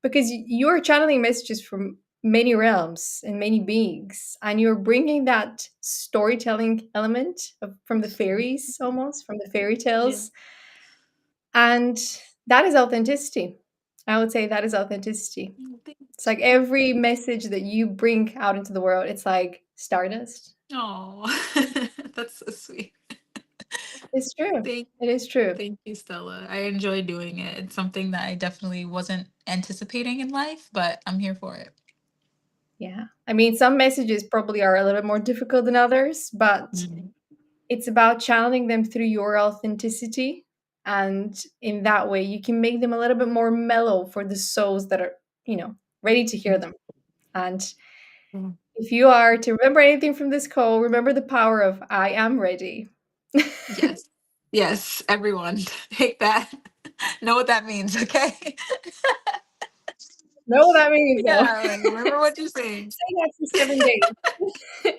because you're channeling messages from many realms and many beings, and you're bringing that storytelling element from the fairies, almost from the fairy Yeah. tales, and that is authenticity. I would say that is authenticity. It's like every message that you bring out into the world, it's like stardust. Oh, that's so sweet. It's true. Thank, It is true. thank you, Stella. I enjoy doing it. It's something that I definitely wasn't anticipating in life, but I'm here for it. Yeah, I mean, some messages probably are a little bit more difficult than others, but Mhm. it's about channeling them through your authenticity. And in that way, you can make them a little bit more mellow for the souls that are, ready to hear them. And Mhm. if you are to remember anything from this call, remember the power of I am ready. Yes. Yes, everyone. Take that. Know what that means, okay? Know what that means, though. Yeah, like, remember what you're saying. Say that for 7 days.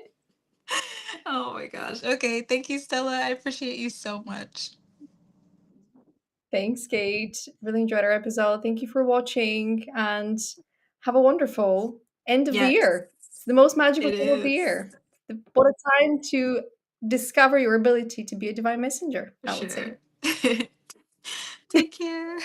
Oh my gosh. Okay, thank you, Stella. I appreciate you so much. Thanks, Kate. Really enjoyed our episode. Thank you for watching, and have a wonderful end of the Yes, year. It's the most magical it time of the is. year. What a time to discover your ability to be a divine messenger, For I would say. sure. Take care.